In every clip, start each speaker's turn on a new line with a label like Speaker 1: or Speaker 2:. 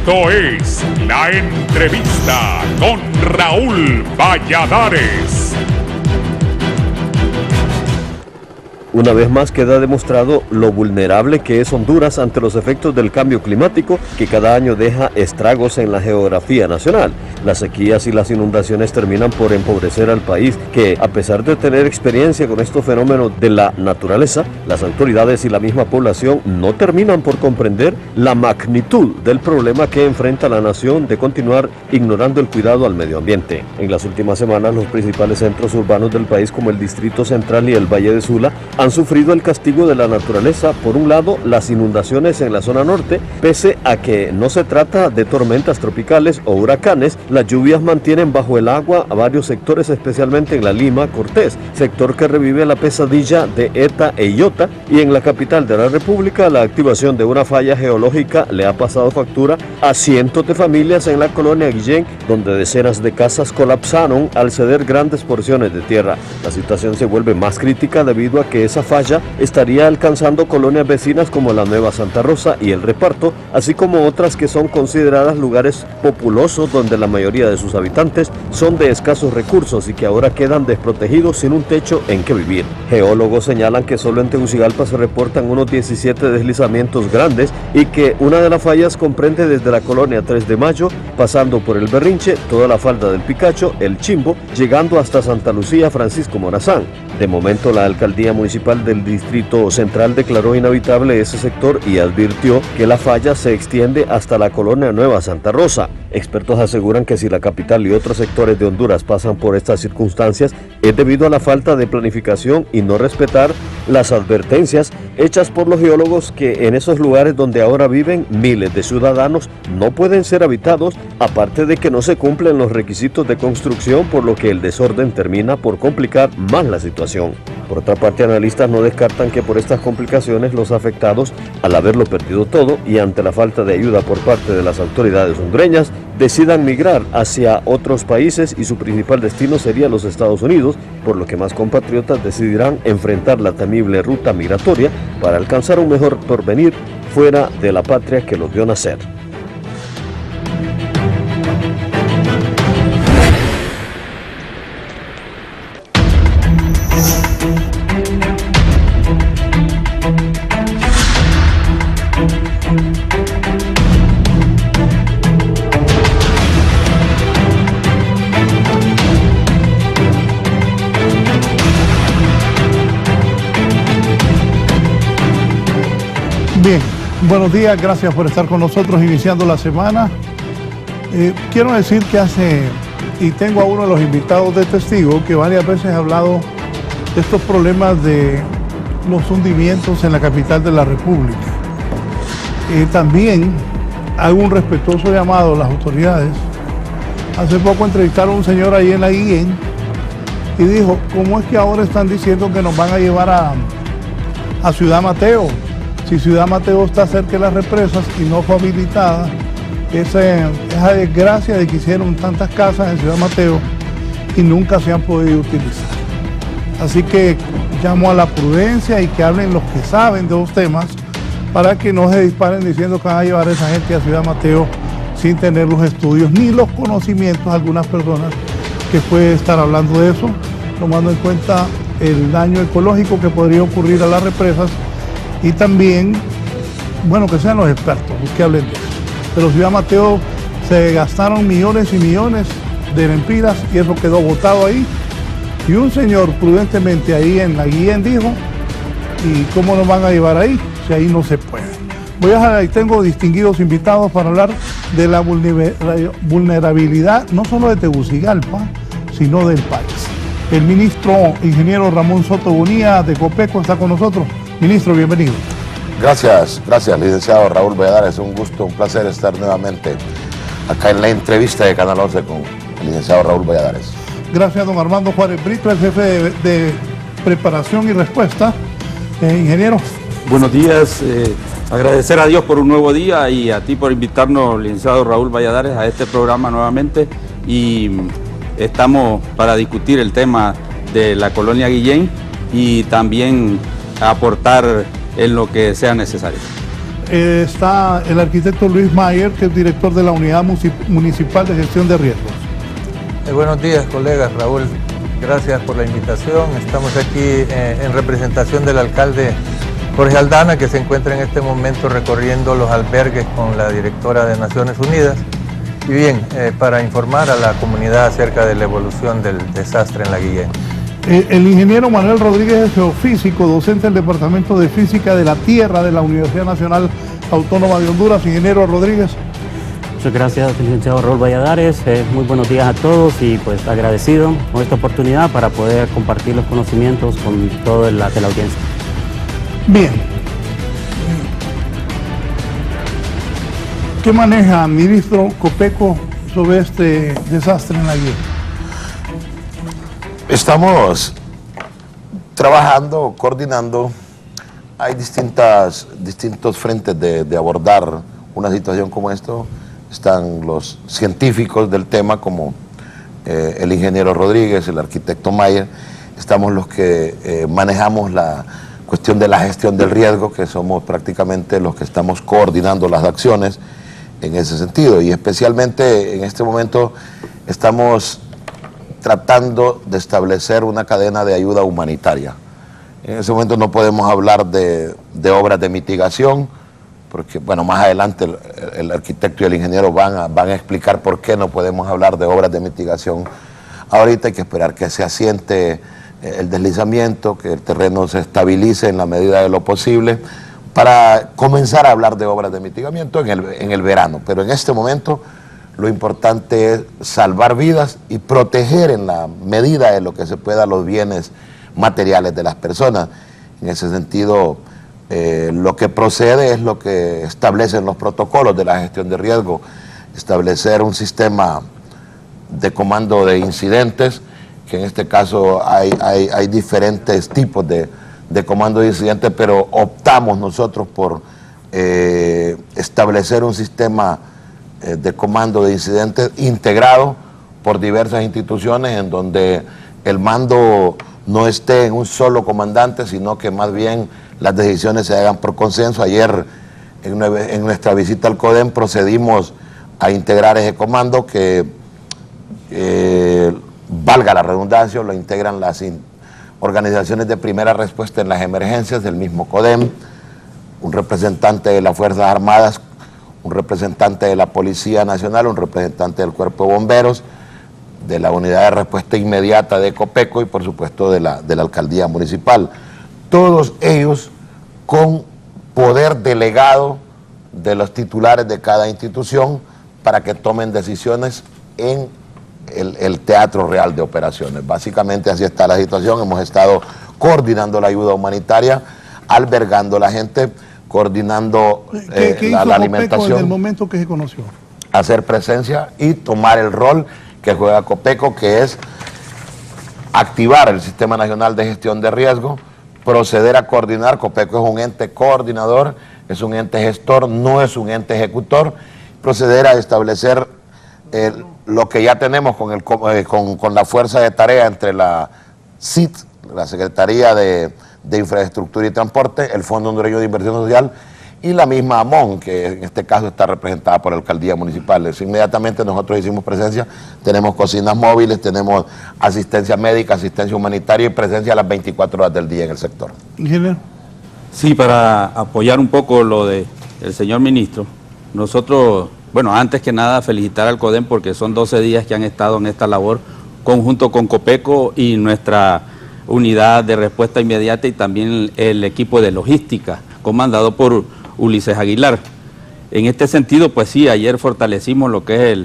Speaker 1: Esto es La Entrevista con Raúl Valladares.
Speaker 2: Una vez más queda demostrado lo vulnerable que es Honduras ante los efectos del cambio climático que cada año deja estragos en la geografía nacional. Las sequías y las inundaciones terminan por empobrecer al país, que a pesar de tener experiencia con estos fenómenos de la naturaleza, las autoridades y la misma población no terminan por comprender la magnitud del problema que enfrenta la nación de continuar ignorando el cuidado al medio ambiente. En las últimas semanas, los principales centros urbanos del país, como el Distrito Central y el Valle de Sula, han sufrido el castigo de la naturaleza. Por un lado, las inundaciones en la zona norte, pese a que no se trata de tormentas tropicales o huracanes, las lluvias mantienen bajo el agua a varios sectores, especialmente en la Lima, Cortés, sector que revive la pesadilla de Eta e Iota, y en la capital de la República, la activación de una falla geológica le ha pasado factura a cientos de familias en la colonia Guillén, donde decenas de casas colapsaron al ceder grandes porciones de tierra. La situación se vuelve más crítica debido a que esa falla estaría alcanzando colonias vecinas como la Nueva Santa Rosa y El Reparto, así como otras que son consideradas lugares populosos donde la mayoría de sus habitantes son de escasos recursos y que ahora quedan desprotegidos sin un techo en que vivir. Geólogos señalan que solo en Tegucigalpa se reportan unos 17 deslizamientos grandes y que una de las fallas comprende desde la colonia 3 de Mayo, pasando por el Berrinche, toda la falda del Picacho, el Chimbo, llegando hasta Santa Lucía, Francisco Morazán. De momento, la alcaldía municipal del Distrito Central declaró inhabitable ese sector y advirtió que la falla se extiende hasta la colonia Nueva Santa Rosa. Expertos aseguran que si la capital y otros sectores de Honduras pasan por estas circunstancias es debido a la falta de planificación y no respetar las advertencias hechas por los geólogos que en esos lugares donde ahora viven miles de ciudadanos no pueden ser habitados, aparte de que no se cumplen los requisitos de construcción, por lo que el desorden termina por complicar más la situación. Por otra parte, analistas no descartan que por estas complicaciones los afectados, al haberlo perdido todo y ante la falta de ayuda por parte de las autoridades hondureñas, decidan migrar hacia otros países y su principal destino sería los Estados Unidos, por lo que más compatriotas decidirán enfrentar la temible ruta migratoria para alcanzar un mejor porvenir fuera de la patria que los vio nacer.
Speaker 3: Bien, buenos días, gracias por estar con nosotros iniciando la semana. Quiero decir que y tengo a uno de los invitados de testigo que varias veces ha hablado de estos problemas de los hundimientos en la capital de la República. También hago un respetuoso llamado a las autoridades. Hace poco entrevistaron a un señor ahí en la Guillén y dijo, ¿cómo es que ahora están diciendo que nos van a llevar a Ciudad Mateo? Si Ciudad Mateo está cerca de las represas y no fue habilitada, esa desgracia de que hicieron tantas casas en Ciudad Mateo y nunca se han podido utilizar. Así que llamo a la prudencia y que hablen los que saben de los temas para que no se disparen diciendo que van a llevar a esa gente a Ciudad Mateo sin tener los estudios ni los conocimientos, algunas personas que pueden estar hablando de eso, tomando en cuenta el daño ecológico que podría ocurrir a las represas. Y también, bueno, que sean los expertos los que hablen de eso. Pero Ciudad Mateo se gastaron millones y millones de lempiras y eso quedó botado ahí. Y un señor prudentemente ahí en la Guillén dijo, ¿y cómo nos van a llevar ahí? Si ahí no se puede. Tengo distinguidos invitados para hablar de la vulnerabilidad, no solo de Tegucigalpa, sino del país. El ministro ingeniero Ramón Soto Bonilla de Copeco está con nosotros. Ministro, bienvenido.
Speaker 4: Gracias, licenciado Raúl Valladares. Es un gusto, un placer estar nuevamente acá en la entrevista de Canal 11 con el licenciado Raúl Valladares.
Speaker 3: Gracias, don Armando Juárez Brito, el jefe de preparación y respuesta. Ingeniero.
Speaker 5: Buenos días, agradecer a Dios por un nuevo día y a ti por invitarnos, licenciado Raúl Valladares, a este programa nuevamente. Y estamos para discutir el tema de la colonia Guillén y también aportar en lo que sea necesario.
Speaker 3: está el arquitecto Luis Mayer, que es director de la Unidad Municipal de Gestión de Riesgos.
Speaker 6: Buenos días, colegas. Raúl, gracias por la invitación. Estamos aquí en representación del alcalde Jorge Aldana, que se encuentra en este momento recorriendo los albergues con la directora de Naciones Unidas. Y bien, para informar a la comunidad acerca de la evolución del desastre en la Guillén.
Speaker 3: El ingeniero Manuel Rodríguez es geofísico, docente del Departamento de Física de la Tierra de la Universidad Nacional Autónoma de Honduras. Ingeniero Rodríguez.
Speaker 7: Muchas gracias, licenciado Raúl Valladares. Muy buenos días a todos y pues agradecido con esta oportunidad para poder compartir los conocimientos con toda la audiencia.
Speaker 3: Bien. ¿Qué maneja, ministro Copeco, sobre este desastre en la Guillén?
Speaker 4: Estamos trabajando, coordinando. Hay distintos frentes de abordar una situación como esto. Están los científicos del tema, como el ingeniero Rodríguez, el arquitecto Mayer. Estamos los que manejamos la cuestión de la gestión del riesgo, que somos prácticamente los que estamos coordinando las acciones en ese sentido. Y especialmente en este momento estamos tratando de establecer una cadena de ayuda humanitaria. En ese momento no podemos hablar de obras de mitigación, porque bueno, más adelante el arquitecto y el ingeniero van a explicar por qué no podemos hablar de obras de mitigación. Ahorita hay que esperar que se asiente el deslizamiento, que el terreno se estabilice en la medida de lo posible, para comenzar a hablar de obras de mitigamiento en el verano. Pero en este momento lo importante es salvar vidas y proteger en la medida de lo que se pueda los bienes materiales de las personas. En ese sentido, lo que procede es lo que establecen los protocolos de la gestión de riesgo, establecer un sistema de comando de incidentes, que en este caso hay diferentes tipos de comando de incidentes, pero optamos nosotros por establecer un sistema de comando de incidentes integrado por diversas instituciones, en donde el mando no esté en un solo comandante, sino que más bien las decisiones se hagan por consenso. Ayer en nuestra visita al CODEM procedimos a integrar ese comando que, valga la redundancia, lo integran las organizaciones de primera respuesta en las emergencias del mismo CODEM, un representante de las Fuerzas Armadas, un representante de la Policía Nacional, un representante del Cuerpo de Bomberos, de la Unidad de Respuesta Inmediata de Copeco y por supuesto de la Alcaldía Municipal. Todos ellos con poder delegado de los titulares de cada institución para que tomen decisiones en el teatro real de operaciones. Básicamente así está la situación. Hemos estado coordinando la ayuda humanitaria, albergando a la gente, coordinando
Speaker 3: ¿Qué hizo
Speaker 4: la alimentación.
Speaker 3: en el momento que se conoció?
Speaker 4: Hacer presencia y tomar el rol que juega Copeco, que es activar el Sistema Nacional de Gestión de Riesgo, proceder a coordinar. Copeco es un ente coordinador, es un ente gestor, no es un ente ejecutor. Proceder a establecer lo que ya tenemos con la fuerza de tarea entre la CIT, la Secretaría de Infraestructura y Transporte, el Fondo Hondureño de Inversión Social y la misma AMON, que en este caso está representada por la Alcaldía Municipal. Inmediatamente nosotros hicimos presencia, tenemos cocinas móviles, tenemos asistencia médica, asistencia humanitaria y presencia a las 24 horas del día en el sector.
Speaker 3: Ingeniero.
Speaker 5: Sí, para apoyar un poco lo del señor ministro, nosotros, bueno, antes que nada felicitar al CODEM porque son 12 días que han estado en esta labor conjunto con Copeco y nuestra unidad de respuesta inmediata y también el equipo de logística comandado por Ulises Aguilar. En este sentido, pues sí, ayer fortalecimos lo que es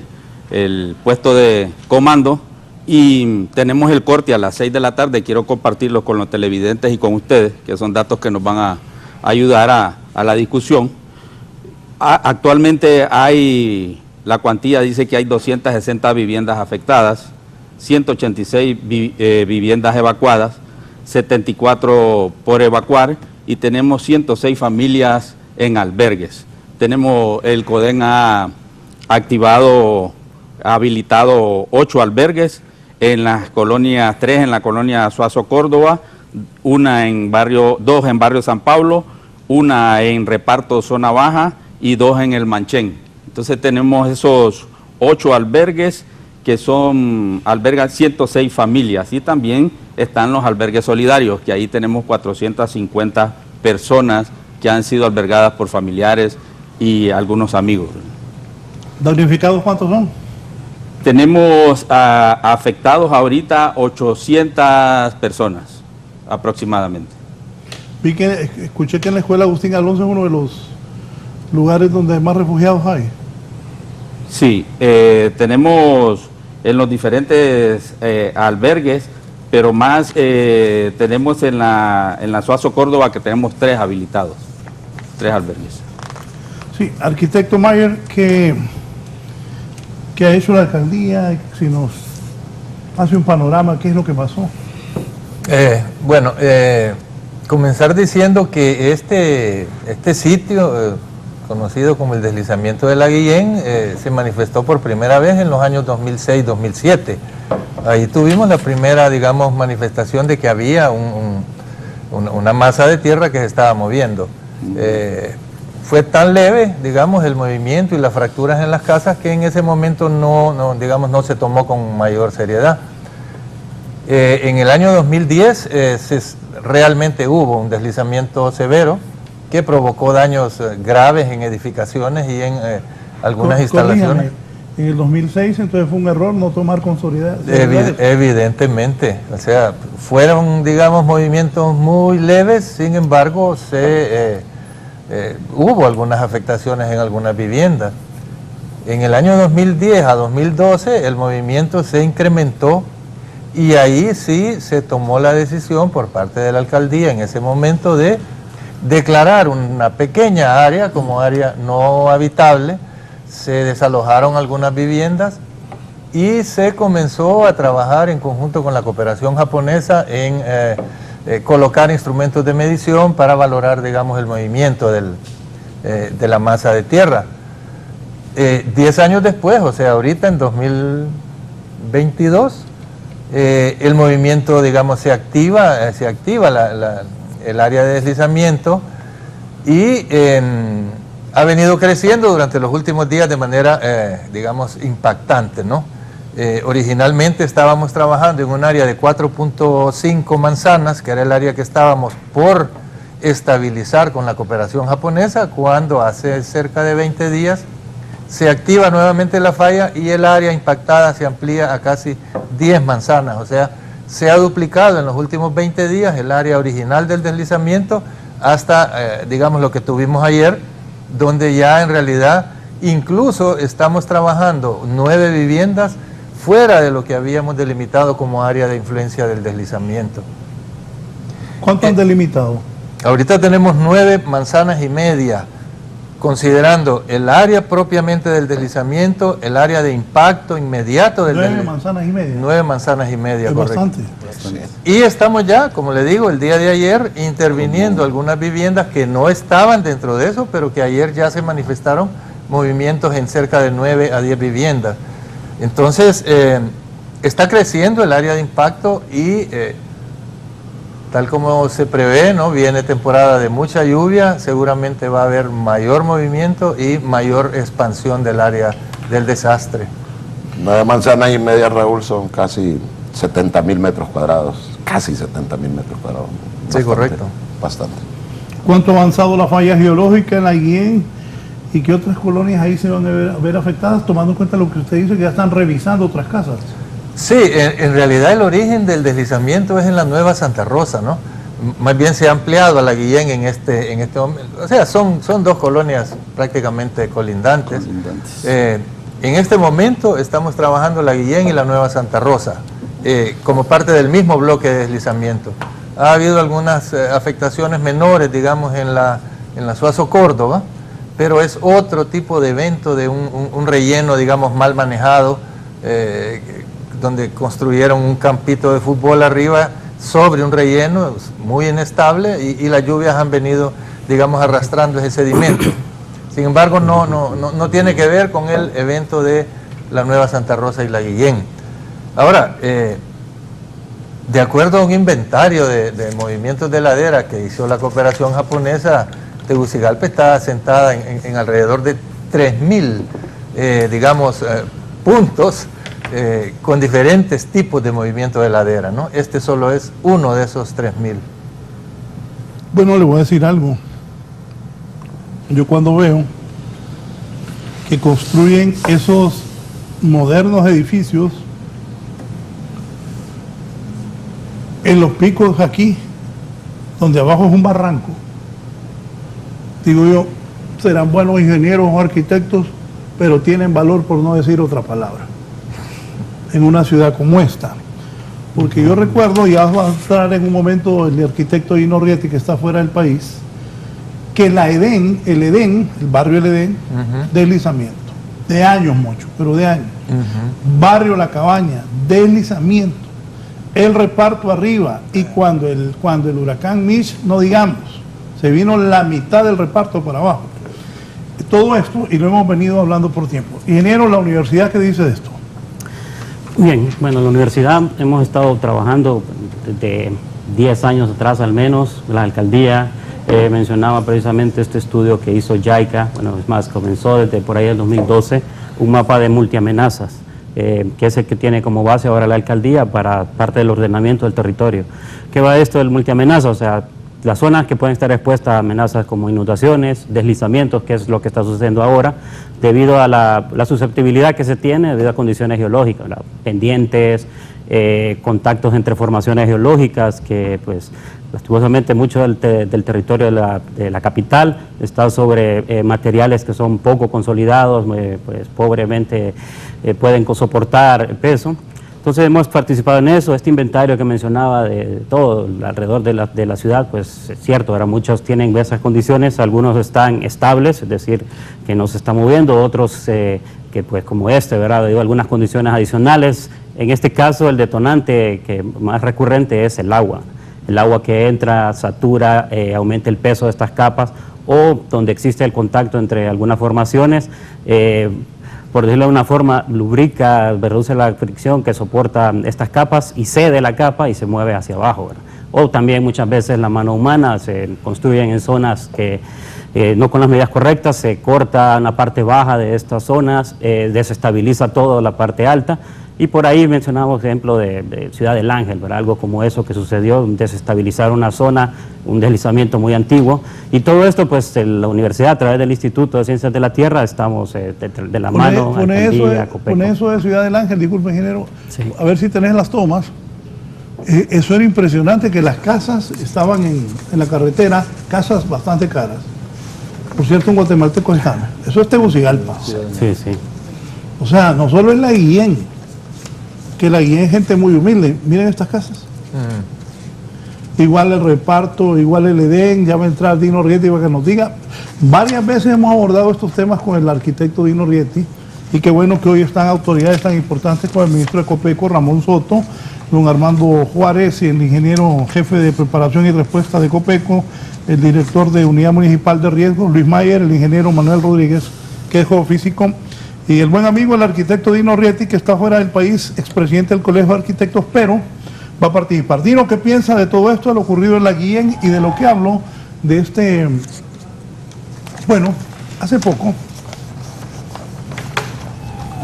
Speaker 5: el puesto de comando y tenemos el corte a las 6 de la tarde. Quiero compartirlo con los televidentes y con ustedes, que son datos que nos van a ayudar a la discusión. Actualmente la cuantía dice que hay 260 viviendas afectadas, 186 viviendas evacuadas, 74 por evacuar y tenemos 106 familias en albergues. El CODEM ha habilitado 8 albergues en las colonias, 3 en la colonia Suazo Córdoba, 2 en barrio San Pablo, una en reparto zona baja y 2 en el Manchén. Entonces tenemos esos 8 albergues que albergan 106 familias, y también están los albergues solidarios, que ahí tenemos 450 personas que han sido albergadas por familiares y algunos amigos.
Speaker 3: ¿Damnificados cuántos son?
Speaker 5: Tenemos afectados ahorita 800 personas aproximadamente.
Speaker 3: Escuché que en la escuela Agustín Alonso es uno de los lugares donde más refugiados hay.
Speaker 5: Sí, tenemos en los diferentes albergues, pero más tenemos en la Suazo Córdoba, que tenemos 3 habilitados, 3 albergues.
Speaker 3: Sí, arquitecto Mayer, ¿qué ha hecho la alcaldía? Si nos hace un panorama, ¿qué es lo que pasó?
Speaker 6: Comenzar diciendo que este sitio, conocido como el deslizamiento de la Guillén, se manifestó por primera vez en los años 2006-2007. Ahí tuvimos la primera, digamos, manifestación de que había una masa de tierra que se estaba moviendo. Fue tan leve, digamos, el movimiento y las fracturas en las casas, que en ese momento no se tomó con mayor seriedad. En el año 2010 realmente hubo un deslizamiento severo que provocó daños graves en edificaciones y en algunas instalaciones.
Speaker 3: En el 2006 entonces fue un error no tomar con seriedad.
Speaker 6: Evidentemente, o sea, fueron, digamos, movimientos muy leves, sin embargo, hubo algunas afectaciones en algunas viviendas. En el año 2010 a 2012 el movimiento se incrementó, y ahí sí se tomó la decisión por parte de la alcaldía en ese momento de declarar una pequeña área como área no habitable. Se desalojaron algunas viviendas y se comenzó a trabajar en conjunto con la cooperación japonesa en colocar instrumentos de medición para valorar, digamos, el movimiento de la masa de tierra. 10 años después, o sea, ahorita en 2022, el movimiento, digamos, se activa el área de deslizamiento, y ha venido creciendo durante los últimos días de manera, digamos, impactante, ¿no? Originalmente estábamos trabajando en un área de 4.5 manzanas, que era el área que estábamos por estabilizar con la cooperación japonesa, cuando hace cerca de 20 días se activa nuevamente la falla y el área impactada se amplía a casi 10 manzanas, o sea, se ha duplicado en los últimos 20 días el área original del deslizamiento hasta, digamos, lo que tuvimos ayer, donde ya en realidad incluso estamos trabajando 9 viviendas fuera de lo que habíamos delimitado como área de influencia del deslizamiento.
Speaker 3: ¿Cuánto han delimitado?
Speaker 6: Ahorita tenemos 9 manzanas y media, considerando el área propiamente del deslizamiento, el área de impacto inmediato del
Speaker 3: 9 manzanas y media.
Speaker 6: 9 manzanas y media,
Speaker 3: es
Speaker 6: correcto.
Speaker 3: Bastante.
Speaker 6: Y estamos ya, como le digo, el día de ayer interviniendo algunas viviendas que no estaban dentro de eso, pero que ayer ya se manifestaron movimientos en cerca de 9 a 10 viviendas. Entonces, está creciendo el área de impacto y tal como se prevé, ¿no? Viene temporada de mucha lluvia, seguramente va a haber mayor movimiento y mayor expansión del área del desastre.
Speaker 4: 9 manzanas y media, Raúl, son casi 70.000 metros cuadrados, casi 70.000 metros cuadrados.
Speaker 6: Sí, correcto.
Speaker 4: Bastante.
Speaker 3: ¿Cuánto ha avanzado la falla geológica en la Guillén y qué otras colonias ahí se van a ver afectadas, tomando en cuenta lo que usted dice, que ya están revisando otras casas?
Speaker 6: Sí, en realidad el origen del deslizamiento es en la Nueva Santa Rosa, ¿no? Más bien se ha ampliado a la Guillén en este momento. O sea, son 2 colonias prácticamente colindantes. En este momento estamos trabajando la Guillén y la Nueva Santa Rosa, como parte del mismo bloque de deslizamiento. Ha habido algunas afectaciones menores, digamos, en la Suazo Córdoba, pero es otro tipo de evento de un relleno, digamos, mal manejado, donde construyeron un campito de fútbol arriba sobre un relleno muy inestable y las lluvias han venido, digamos, arrastrando ese sedimento. Sin embargo, no tiene que ver con el evento de la Nueva Santa Rosa y la Guillén. Ahora, de acuerdo a un inventario de movimientos de ladera que hizo la cooperación japonesa, Tegucigalpa está asentada en alrededor de 3.000, puntos con diferentes tipos de movimiento de ladera, ¿no? Este solo es uno de esos 3.000.
Speaker 3: Bueno, le voy a decir algo. Yo cuando veo que construyen esos modernos edificios en los picos aquí, donde abajo es un barranco, digo yo, serán buenos ingenieros o arquitectos, pero tienen valor, por no decir otra palabra, en una ciudad como esta. Porque yo recuerdo, ya va a entrar en un momento el arquitecto Dino Rietti, que está fuera del país, que el barrio El Edén, deslizamiento, de años mucho, pero de años. Barrio La Cabaña, deslizamiento. El reparto arriba, y cuando el huracán Mitch, no digamos, se vino la mitad del reparto para abajo. Todo esto, y lo hemos venido hablando por tiempo. Ingeniero, la universidad, ¿qué dice de esto?
Speaker 7: Bien, bueno, la universidad hemos estado trabajando desde 10 años atrás al menos, la alcaldía mencionaba precisamente este estudio que hizo JICA, bueno, es más, comenzó desde por ahí el 2012, un mapa de multiamenazas, que es el que tiene como base ahora la alcaldía para parte del ordenamiento del territorio. ¿Qué va esto del multiamenaza? O sea, las zonas que pueden estar expuestas a amenazas como inundaciones, deslizamientos, que es lo que está sucediendo ahora, debido a la susceptibilidad que se tiene debido a condiciones geológicas, pendientes, contactos entre formaciones geológicas, que pues lastimosamente mucho del territorio de la capital está sobre materiales que son poco consolidados, pues pobremente pueden soportar peso. Entonces hemos participado en eso. Este inventario que mencionaba de todo alrededor de la ciudad, pues es cierto, ahora muchos tienen esas condiciones, algunos están estables, es decir, que no se están moviendo, otros que pues como ¿verdad? Digo, algunas condiciones adicionales. En este caso el detonante que más recurrente es el agua. El agua que entra, satura, aumenta el peso de estas capas, o donde existe el contacto entre algunas formaciones, por decirlo de una forma, lubrica, reduce la fricción que soporta estas capas y cede la capa y se mueve hacia abajo, ¿verdad? O también muchas veces la mano humana se construyen en zonas que no con las medidas correctas, se corta una parte baja de estas zonas, desestabiliza toda la parte alta. Y por ahí mencionamos ejemplo de Ciudad del Ángel, ¿verdad? Algo como eso que sucedió, desestabilizar una zona, un deslizamiento muy antiguo. Y todo esto, pues la universidad a través del Instituto de Ciencias de la Tierra estamos de la mano.
Speaker 3: Pone eso de Ciudad del Ángel, disculpe ingeniero, sí. A ver si tenés las tomas. Eso era impresionante, que las casas estaban en la carretera, casas bastante caras. Por cierto, un guatemalteco lejano. Eso es Tegucigalpa.
Speaker 7: Sí, sí.
Speaker 3: O sea, no solo es la Guillén, que la Guillén es gente muy humilde. Miren estas casas. Igual el reparto, igual el Edén, ya va a entrar Dino Rietti para que nos diga. Varias veces hemos abordado estos temas con el arquitecto Dino Rietti, y qué bueno que hoy están autoridades tan importantes como el ministro de Copeco, Ramón Soto, don Armando Juárez, y el ingeniero jefe de preparación y respuesta de Copeco, el director de Unidad Municipal de Riesgo, Luis Mayer, el ingeniero Manuel Rodríguez, que es geofísico, y el buen amigo, el arquitecto Dino Rietti, que está fuera del país, expresidente del Colegio de Arquitectos, pero va a participar. Dino, ¿qué piensa de todo esto, de lo ocurrido en la Guillén y de lo que habló de este... Bueno, hace poco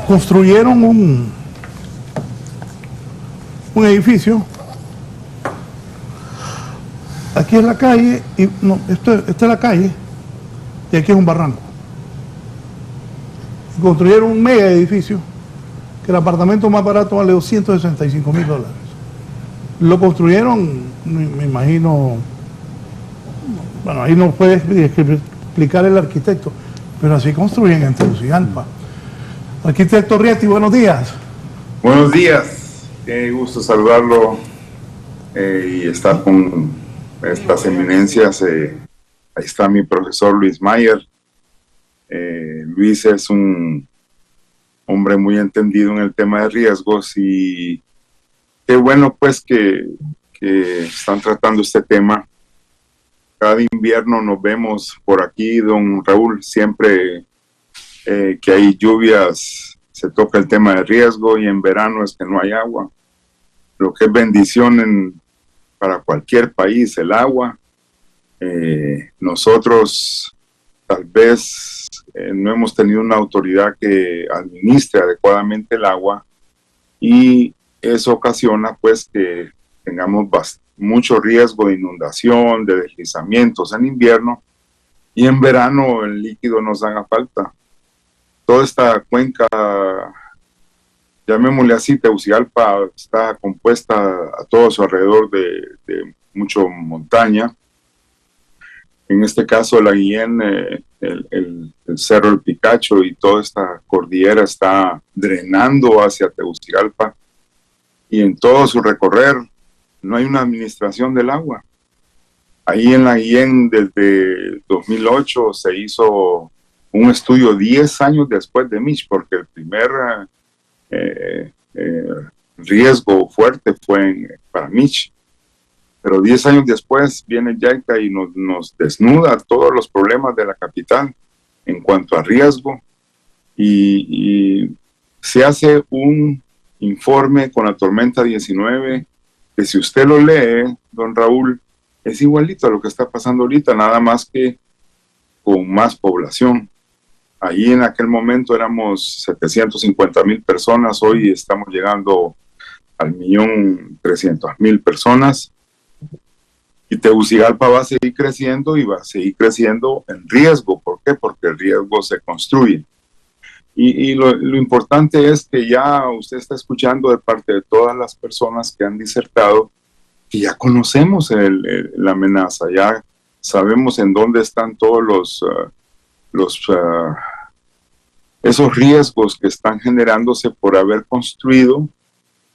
Speaker 3: construyeron un edificio. Aquí es la calle, y no, esta es la calle, y aquí es un barranco. Construyeron un mega edificio, que el apartamento más barato vale $265,000. Lo construyeron, me imagino, bueno, ahí no puede explicar el arquitecto, pero así construyen en Tegucigalpa. Arquitecto Rietti, buenos días.
Speaker 8: Buenos días, qué gusto saludarlo y estar con estas eminencias. Ahí está mi profesor Luis Mayer. Luis es un hombre muy entendido en el tema de riesgos, y qué bueno pues que están tratando este tema. Cada invierno nos vemos por aquí, don Raúl, siempre que hay lluvias se toca el tema de riesgo, y en verano es que no hay agua. Lo que es bendición para cualquier país, el agua. Nosotros tal vez no hemos tenido una autoridad que administre adecuadamente el agua y eso ocasiona pues que tengamos mucho riesgo de inundación, de deslizamientos en invierno y en verano el líquido nos haga falta. Toda esta cuenca, llamémosle así, Tegucigalpa, está compuesta a todo su alrededor de mucho montaña. En este caso, la Guillén, el Cerro El Picacho y toda esta cordillera está drenando hacia Tegucigalpa y en todo su recorrer no hay una administración del agua. Ahí en la Guillén, desde 2008, se hizo un estudio 10 años después de Mitch, porque el primer riesgo fuerte fue para Mitch. Pero 10 años después viene JICA y nos desnuda todos los problemas de la capital en cuanto a riesgo. Y se hace un informe con la tormenta 19, que si usted lo lee, don Raúl, es igualito a lo que está pasando ahorita, nada más que con más población. Ahí en aquel momento éramos 750,000 personas, hoy estamos llegando al 1.300.000 personas. Y Tegucigalpa va a seguir creciendo y va a seguir creciendo en riesgo. ¿Por qué? Porque el riesgo se construye. Y lo importante es que ya usted está escuchando de parte de todas las personas que han disertado que ya conocemos la amenaza, ya sabemos en dónde están todos esos riesgos que están generándose por haber construido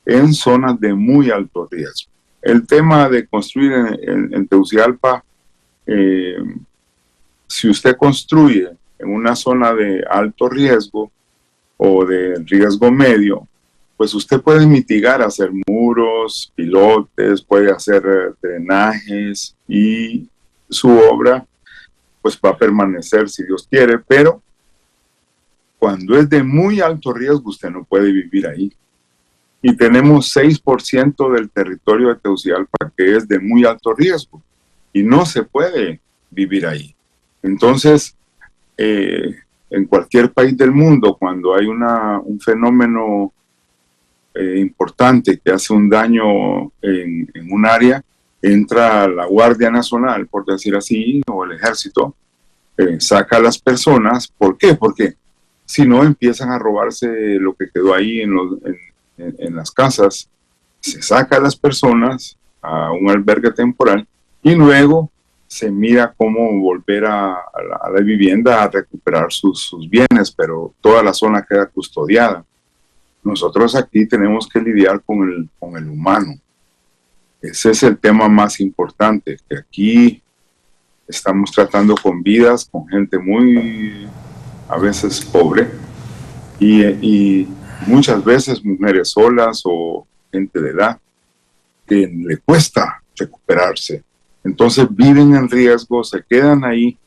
Speaker 8: en zonas de muy alto riesgo. El tema de construir en Tegucigalpa, si usted construye en una zona de alto riesgo o de riesgo medio, pues usted puede mitigar, hacer muros, pilotes, puede hacer drenajes y su obra pues va a permanecer si Dios quiere, pero cuando es de muy alto riesgo usted no puede vivir ahí. Y tenemos 6% del territorio de Tegucigalpa que es de muy alto riesgo y no se puede vivir ahí. Entonces, en cualquier país del mundo, cuando hay un fenómeno importante que hace un daño en un área, entra la Guardia Nacional, por decir así, o el Ejército, saca a las personas. ¿Por qué? Porque si no empiezan a robarse lo que quedó ahí en las casas, se saca a las personas a un albergue temporal y luego se mira cómo volver a la vivienda a recuperar sus bienes, pero toda la zona queda custodiada. Nosotros aquí tenemos que lidiar con el humano. Ese es el tema más importante, que aquí estamos tratando con vidas, con gente muy, a veces pobre, y muchas veces mujeres solas o gente de edad que le cuesta recuperarse. Entonces viven en riesgo, se quedan ahí.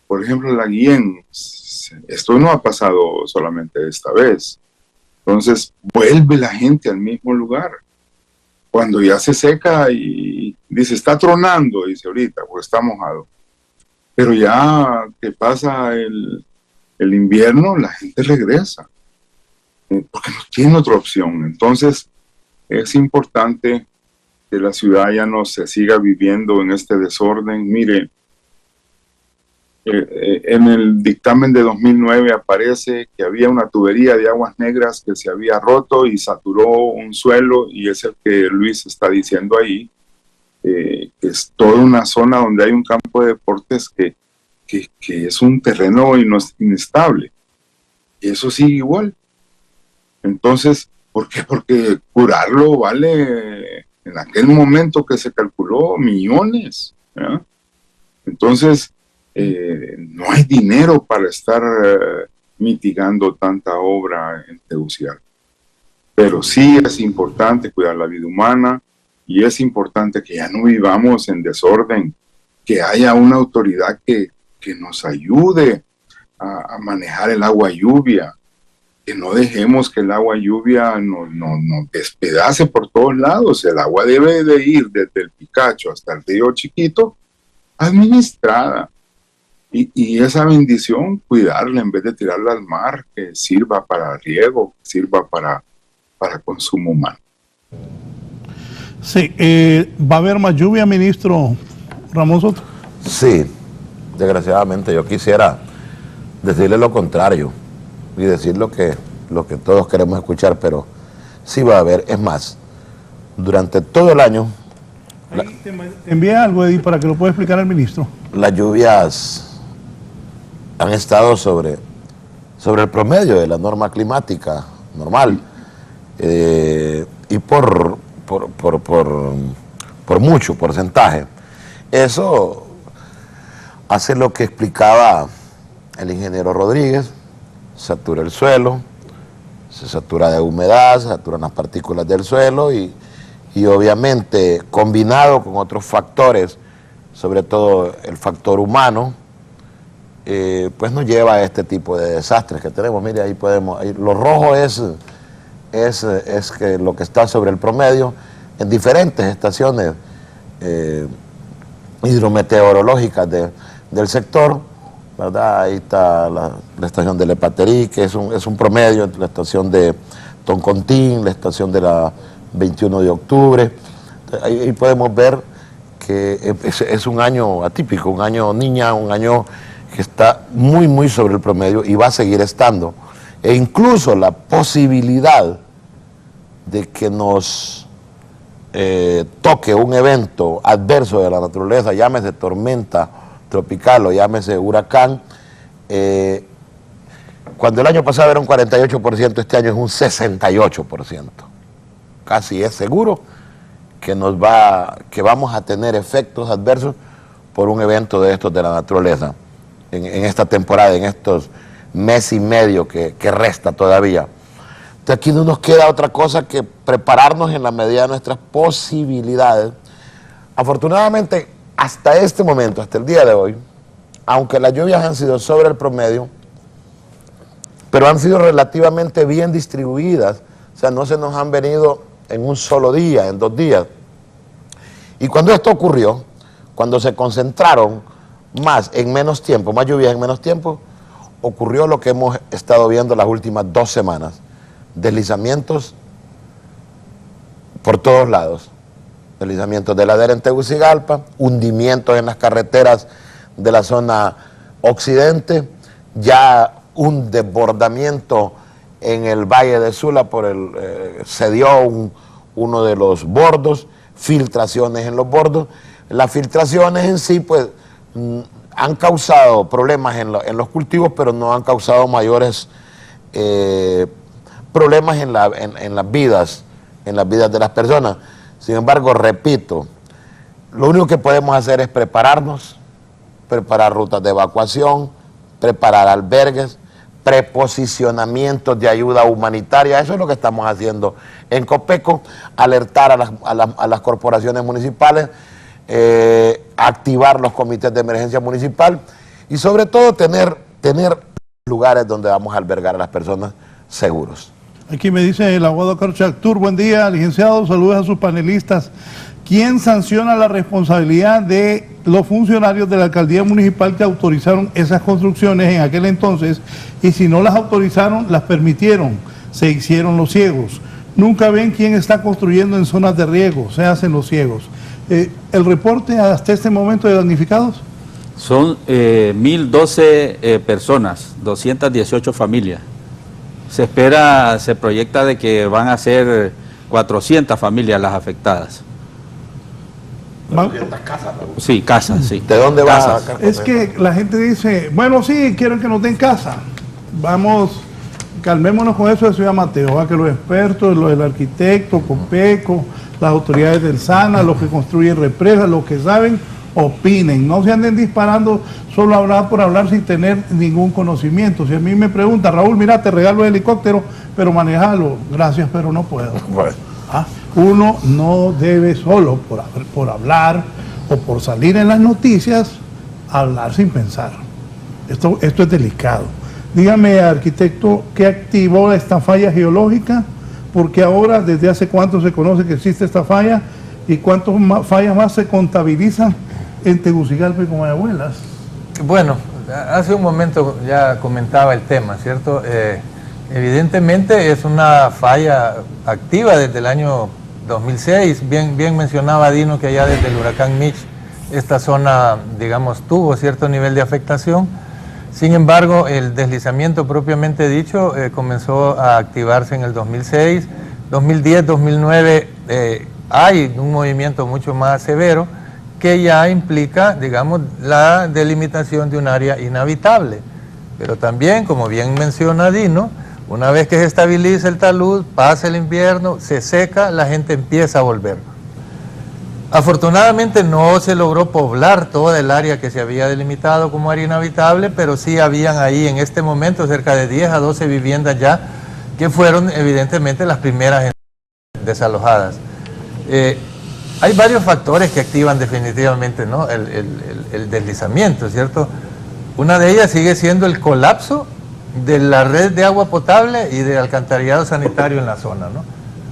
Speaker 8: Por ejemplo, la Guillén, esto no ha pasado solamente esta vez. Entonces vuelve la gente al mismo lugar. Cuando ya se seca y dice, está tronando, dice ahorita, porque está mojado. Pero ya que pasa el invierno, la gente regresa, porque no tiene otra opción. Entonces es importante que la ciudad ya no se siga viviendo en este desorden. Mire, en el dictamen de 2009 aparece que había una tubería de aguas negras que se había roto y saturó un suelo, y es el que Luis está diciendo ahí, que es toda una zona donde hay un campo de deportes que es un terreno inestable. Y eso sigue igual. Entonces, ¿por qué? Porque curarlo vale, en aquel momento que se calculó, millones, ¿ya? Entonces, no hay dinero para estar mitigando tanta obra en Tegucigalpa. Pero sí es importante cuidar la vida humana y es importante que ya no vivamos en desorden, que haya una autoridad que nos ayude a manejar el agua lluvia, que no dejemos que el agua lluvia nos despedace por todos lados. El agua debe de ir desde el Picacho hasta el río Chiquito administrada. Y esa bendición, cuidarla en vez de tirarla al mar, que sirva para riego, que sirva para consumo humano.
Speaker 3: Sí, ¿va a haber más lluvia, ministro Ramón Soto?
Speaker 4: Sí, desgraciadamente yo quisiera decirle lo contrario y decir lo que todos queremos escuchar, pero sí va a haber. Es más, durante todo el año...
Speaker 3: Te envía algo, Eddie, para que lo pueda explicar al ministro.
Speaker 4: Las lluvias han estado sobre el promedio de la norma climática normal, y por mucho porcentaje. Eso hace lo que explicaba el ingeniero Rodríguez: satura el suelo, se satura de humedad, se saturan las partículas del suelo y obviamente combinado con otros factores, sobre todo el factor humano, pues nos lleva a este tipo de desastres que tenemos. Mire, ahí podemos, lo rojo es que lo que está sobre el promedio en diferentes estaciones hidrometeorológicas del sector, ¿verdad? Ahí está la estación de Lepaterí, que es un promedio entre la estación de Toncontín, la estación de la 21 de octubre. Ahí podemos ver que es un año atípico, un año niña, un año que está muy, muy sobre el promedio y va a seguir estando. E incluso la posibilidad de que nos toque un evento adverso de la naturaleza, llámese tormenta tropical o llámese huracán, cuando el año pasado era un 48%, este año es un 68%. Casi es seguro que vamos a tener efectos adversos por un evento de estos de la naturaleza en esta temporada, en estos mes y medio que resta todavía. Entonces aquí no nos queda otra cosa que prepararnos en la medida de nuestras posibilidades. Afortunadamente, hasta este momento, hasta el día de hoy, aunque las lluvias han sido sobre el promedio, pero han sido relativamente bien distribuidas, o sea, no se nos han venido en un solo día, en 2 días. Y cuando esto ocurrió, cuando se concentraron más en menos tiempo, más lluvias en menos tiempo, ocurrió lo que hemos estado viendo las últimas 2 semanas: deslizamientos por todos lados, deslizamientos de ladera en Tegucigalpa, hundimientos en las carreteras de la zona occidente, ya un desbordamiento en el Valle de Sula se dio uno de los bordos, filtraciones en los bordos. Las filtraciones en sí pues han causado problemas en los cultivos, pero no han causado mayores problemas en las vidas de las personas. Sin embargo, repito, lo único que podemos hacer es prepararnos, preparar rutas de evacuación, preparar albergues, preposicionamientos de ayuda humanitaria. Eso es lo que estamos haciendo en Copeco: alertar a las corporaciones municipales, activar los comités de emergencia municipal y sobre todo tener lugares donde vamos a albergar a las personas seguros.
Speaker 3: Aquí me dice el abogado Carlos Chactur: buen día, licenciado, saludos a sus panelistas. ¿Quién sanciona la responsabilidad de los funcionarios de la alcaldía municipal que autorizaron esas construcciones en aquel entonces? Y si no las autorizaron, las permitieron, se hicieron los ciegos. Nunca ven quién está construyendo en zonas de riego, se hacen los ciegos. ¿El reporte hasta este momento de damnificados?
Speaker 5: Son 1.012 personas, 218 familias. Se proyecta de que van a ser 400 familias las afectadas.
Speaker 4: Casas, ¿no?
Speaker 5: Sí, casas, sí.
Speaker 4: ¿De dónde vas a
Speaker 5: Casas.
Speaker 4: sacar?
Speaker 3: Es que la gente dice, bueno, sí, quieren que nos den casa. Vamos, calmémonos con eso de Ciudad Mateo, que los expertos, los del arquitecto, Copeco, las autoridades del SANA, los que construyen represas, los que saben, opinen. No se anden disparando solo a hablar por hablar sin tener ningún conocimiento. Si a mí me pregunta, Raúl, mira, te regalo el helicóptero, pero manejalo. Gracias, pero no puedo.
Speaker 4: Bueno.
Speaker 3: Uno no debe solo por hablar o por salir en las noticias, hablar sin pensar. Esto es delicado. Dígame, arquitecto, ¿qué activó esta falla geológica? Porque ahora, ¿desde hace cuánto se conoce que existe esta falla? ¿Y cuántas fallas más se contabilizan en Tegucigalpa y Comayagüelas.
Speaker 6: Bueno, hace un momento ya comentaba el tema, ¿cierto? Evidentemente es una falla activa desde el año 2006. Bien mencionaba Dino que allá desde el huracán Mitch esta zona, digamos, tuvo cierto nivel de afectación. Sin embargo, el deslizamiento propiamente dicho comenzó a activarse en el 2006, 2010, 2009 hay un movimiento mucho más severo que ya implica, digamos, la delimitación de un área inhabitable. Pero también, como bien menciona Dino, una vez que se estabiliza el talud, pasa el invierno, se seca, la gente empieza a volver. Afortunadamente no se logró poblar toda el área que se había delimitado como área inhabitable, pero sí habían ahí en este momento cerca de 10 a 12 viviendas ya que fueron evidentemente las primeras desalojadas. Hay varios factores que activan definitivamente, ¿no?, el deslizamiento, ¿cierto? Una de ellas sigue siendo el colapso de la red de agua potable y de alcantarillado sanitario en la zona, ¿no?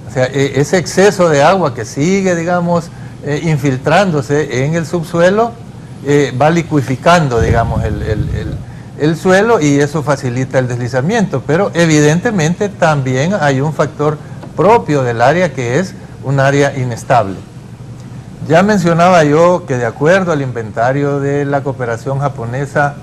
Speaker 6: O sea, ese exceso de agua que sigue, digamos, infiltrándose en el subsuelo, va licuificando, digamos, el suelo y eso facilita el deslizamiento. Pero evidentemente también hay un factor propio del área que es un área inestable. Ya mencionaba yo que de acuerdo al inventario de la cooperación japonesa,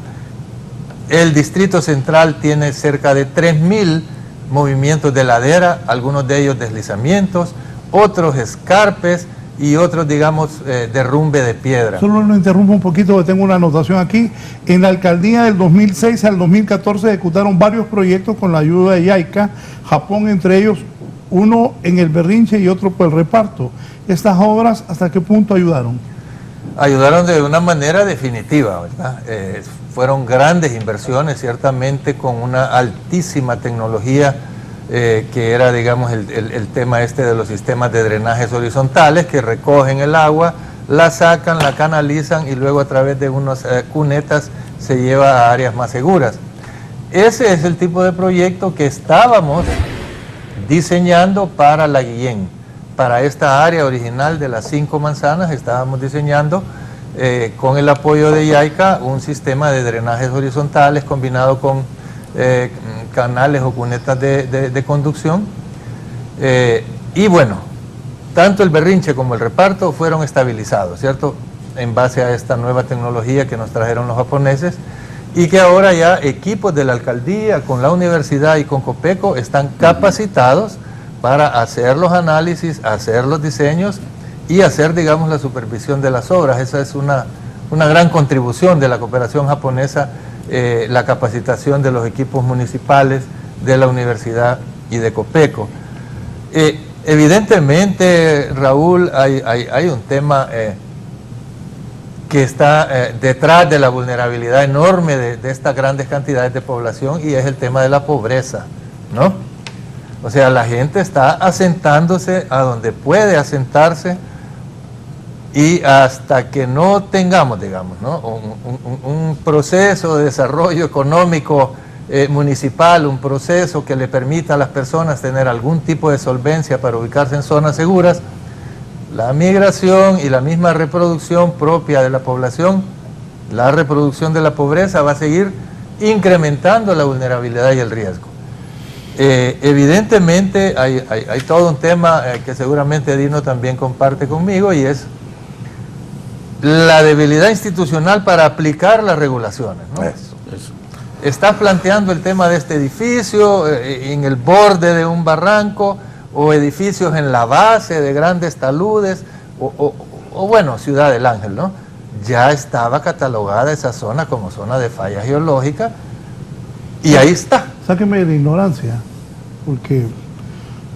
Speaker 6: el Distrito Central tiene cerca de 3.000 movimientos de ladera, algunos de ellos deslizamientos, otros escarpes y otros, digamos, derrumbe de piedra.
Speaker 3: Solo lo interrumpo un poquito porque tengo una anotación aquí. En la alcaldía del 2006 al 2014 ejecutaron varios proyectos con la ayuda de JICA, Japón entre ellos, uno en el Berrinche y otro por el reparto. ¿Estas obras hasta qué punto ayudaron?
Speaker 6: Ayudaron de una manera definitiva, ¿verdad? Fueron grandes inversiones, ciertamente con una altísima tecnología, que era, digamos, el tema este de los sistemas de drenajes horizontales que recogen el agua, la sacan, la canalizan y luego a través de unas cunetas se lleva a áreas más seguras. Ese es el tipo de proyecto que estábamos diseñando para La Guillén. Para esta área original de las 5 manzanas estábamos diseñando con el apoyo de JICA un sistema de drenajes horizontales combinado con canales o cunetas de conducción. Y bueno, tanto el Berrinche como el reparto fueron estabilizados, ¿cierto?, en base a esta nueva tecnología que nos trajeron los japoneses y que ahora ya equipos de la alcaldía con la universidad y con Copeco están capacitados para hacer los análisis, hacer los diseños y hacer, digamos, la supervisión de las obras. Esa es una gran contribución de la cooperación japonesa, la capacitación de los equipos municipales, de la universidad y de Copeco. Evidentemente, Raúl, hay un tema que está detrás de la vulnerabilidad enorme de estas grandes cantidades de población y es el tema de la pobreza, ¿no? O sea, la gente está asentándose a donde puede asentarse y hasta que no tengamos, digamos, ¿no?, un proceso de desarrollo económico municipal, un proceso que le permita a las personas tener algún tipo de solvencia para ubicarse en zonas seguras, la migración y la misma reproducción propia de la población, la reproducción de la pobreza va a seguir incrementando la vulnerabilidad y el riesgo. Evidentemente hay todo un tema que seguramente Dino también comparte conmigo y es la debilidad institucional para aplicar las regulaciones, ¿no?
Speaker 4: Eso.
Speaker 6: Estás planteando el tema de este edificio en el borde de un barranco o edificios en la base de grandes taludes o bueno, Ciudad del Ángel, ¿no? Ya estaba catalogada esa zona como zona de falla geológica y ahí está.
Speaker 3: Sáqueme de la ignorancia, porque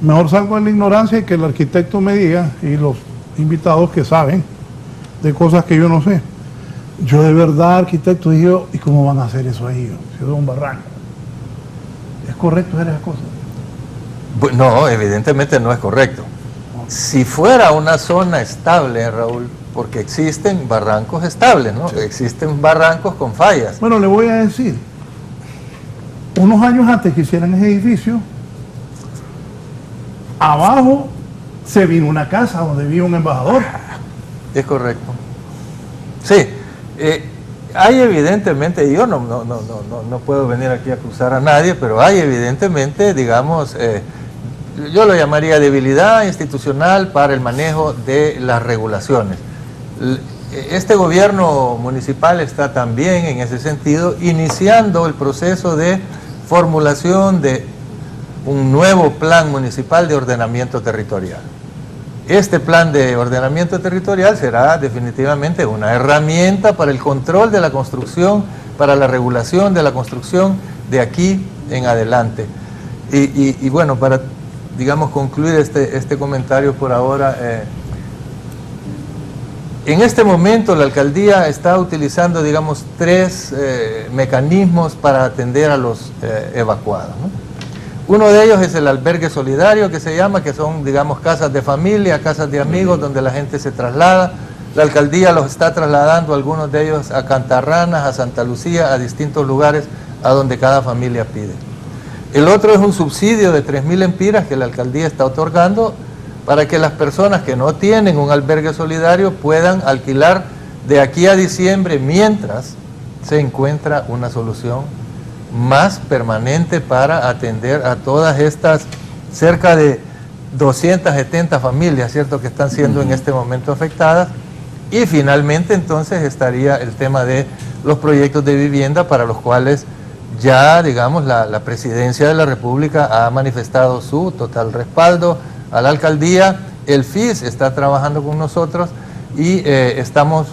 Speaker 3: mejor salgo de la ignorancia y que el arquitecto me diga y los invitados que saben de cosas que yo no sé. Yo de verdad, arquitecto, dije, ¿y cómo van a hacer eso ahí? Si es un barranco. ¿Es correcto hacer esas cosas?
Speaker 6: No, evidentemente no es correcto. Si fuera una zona estable, Raúl, porque existen barrancos estables, ¿no? Sí. Existen barrancos con fallas.
Speaker 3: Bueno, le voy a decir, unos años antes que hicieran ese edificio, abajo se vino una casa donde vivía un embajador.
Speaker 6: Es correcto. Sí, hay evidentemente, yo no puedo venir aquí a acusar a nadie, pero hay evidentemente, digamos, yo lo llamaría debilidad institucional para el manejo de las regulaciones. Este gobierno municipal está también en ese sentido iniciando el proceso de formulación de un nuevo plan municipal de ordenamiento territorial. Este plan de ordenamiento territorial será definitivamente una herramienta para el control de la construcción, para la regulación de la construcción de aquí en adelante. Y bueno, para, digamos, concluir este comentario por ahora, en este momento la alcaldía está utilizando, digamos, 3 mecanismos para atender a los evacuados, ¿no? Uno de ellos es el albergue solidario, que se llama, que son, digamos, casas de familia, casas de amigos, donde la gente se traslada. La alcaldía los está trasladando, algunos de ellos a Cantarranas, a Santa Lucía, a distintos lugares a donde cada familia pide. El otro es un subsidio de 3.000 empiras que la alcaldía está otorgando para que las personas que no tienen un albergue solidario puedan alquilar de aquí a diciembre, mientras se encuentra una solución más permanente para atender a todas estas cerca de 270 familias, ¿cierto?, que están siendo en este momento afectadas. Y finalmente entonces estaría el tema de los proyectos de vivienda, para los cuales ya, digamos, la Presidencia de la República ha manifestado su total respaldo a la alcaldía. El FIS está trabajando con nosotros y estamos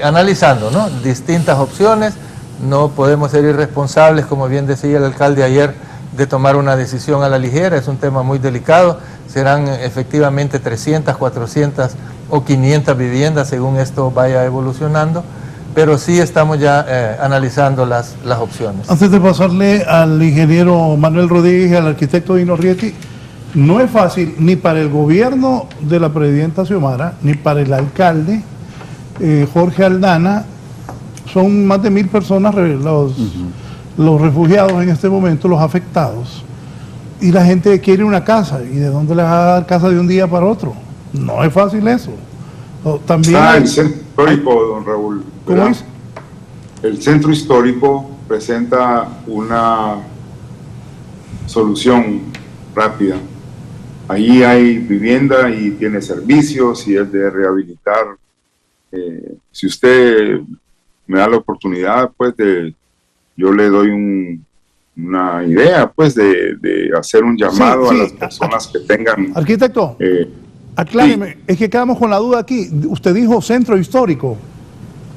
Speaker 6: analizando, ¿no?, distintas opciones. No podemos ser irresponsables, como bien decía el alcalde ayer, de tomar una decisión a la ligera. Es un tema muy delicado. Serán efectivamente 300, 400 o 500 viviendas según esto vaya evolucionando, pero sí estamos ya analizando las opciones.
Speaker 3: Antes de pasarle al ingeniero Manuel Rodríguez y al arquitecto Dino Rieti, no es fácil ni para el gobierno de la presidenta Xiomara, ni para el alcalde Jorge Aldana. Son más de 1.000 personas los refugiados en este momento, los afectados. Y la gente quiere una casa. ¿Y de dónde les va a dar casa de un día para otro? No es fácil eso. También
Speaker 8: el centro histórico, don Raúl.
Speaker 3: ¿Cómo es?
Speaker 8: El centro histórico presenta una solución rápida. Ahí hay vivienda y tiene servicios y es de rehabilitar. Si usted me da la oportunidad, pues yo le doy una idea, pues de hacer un llamado a las personas que tengan...
Speaker 3: Arquitecto, acláreme, es que quedamos con la duda aquí. Usted dijo centro histórico.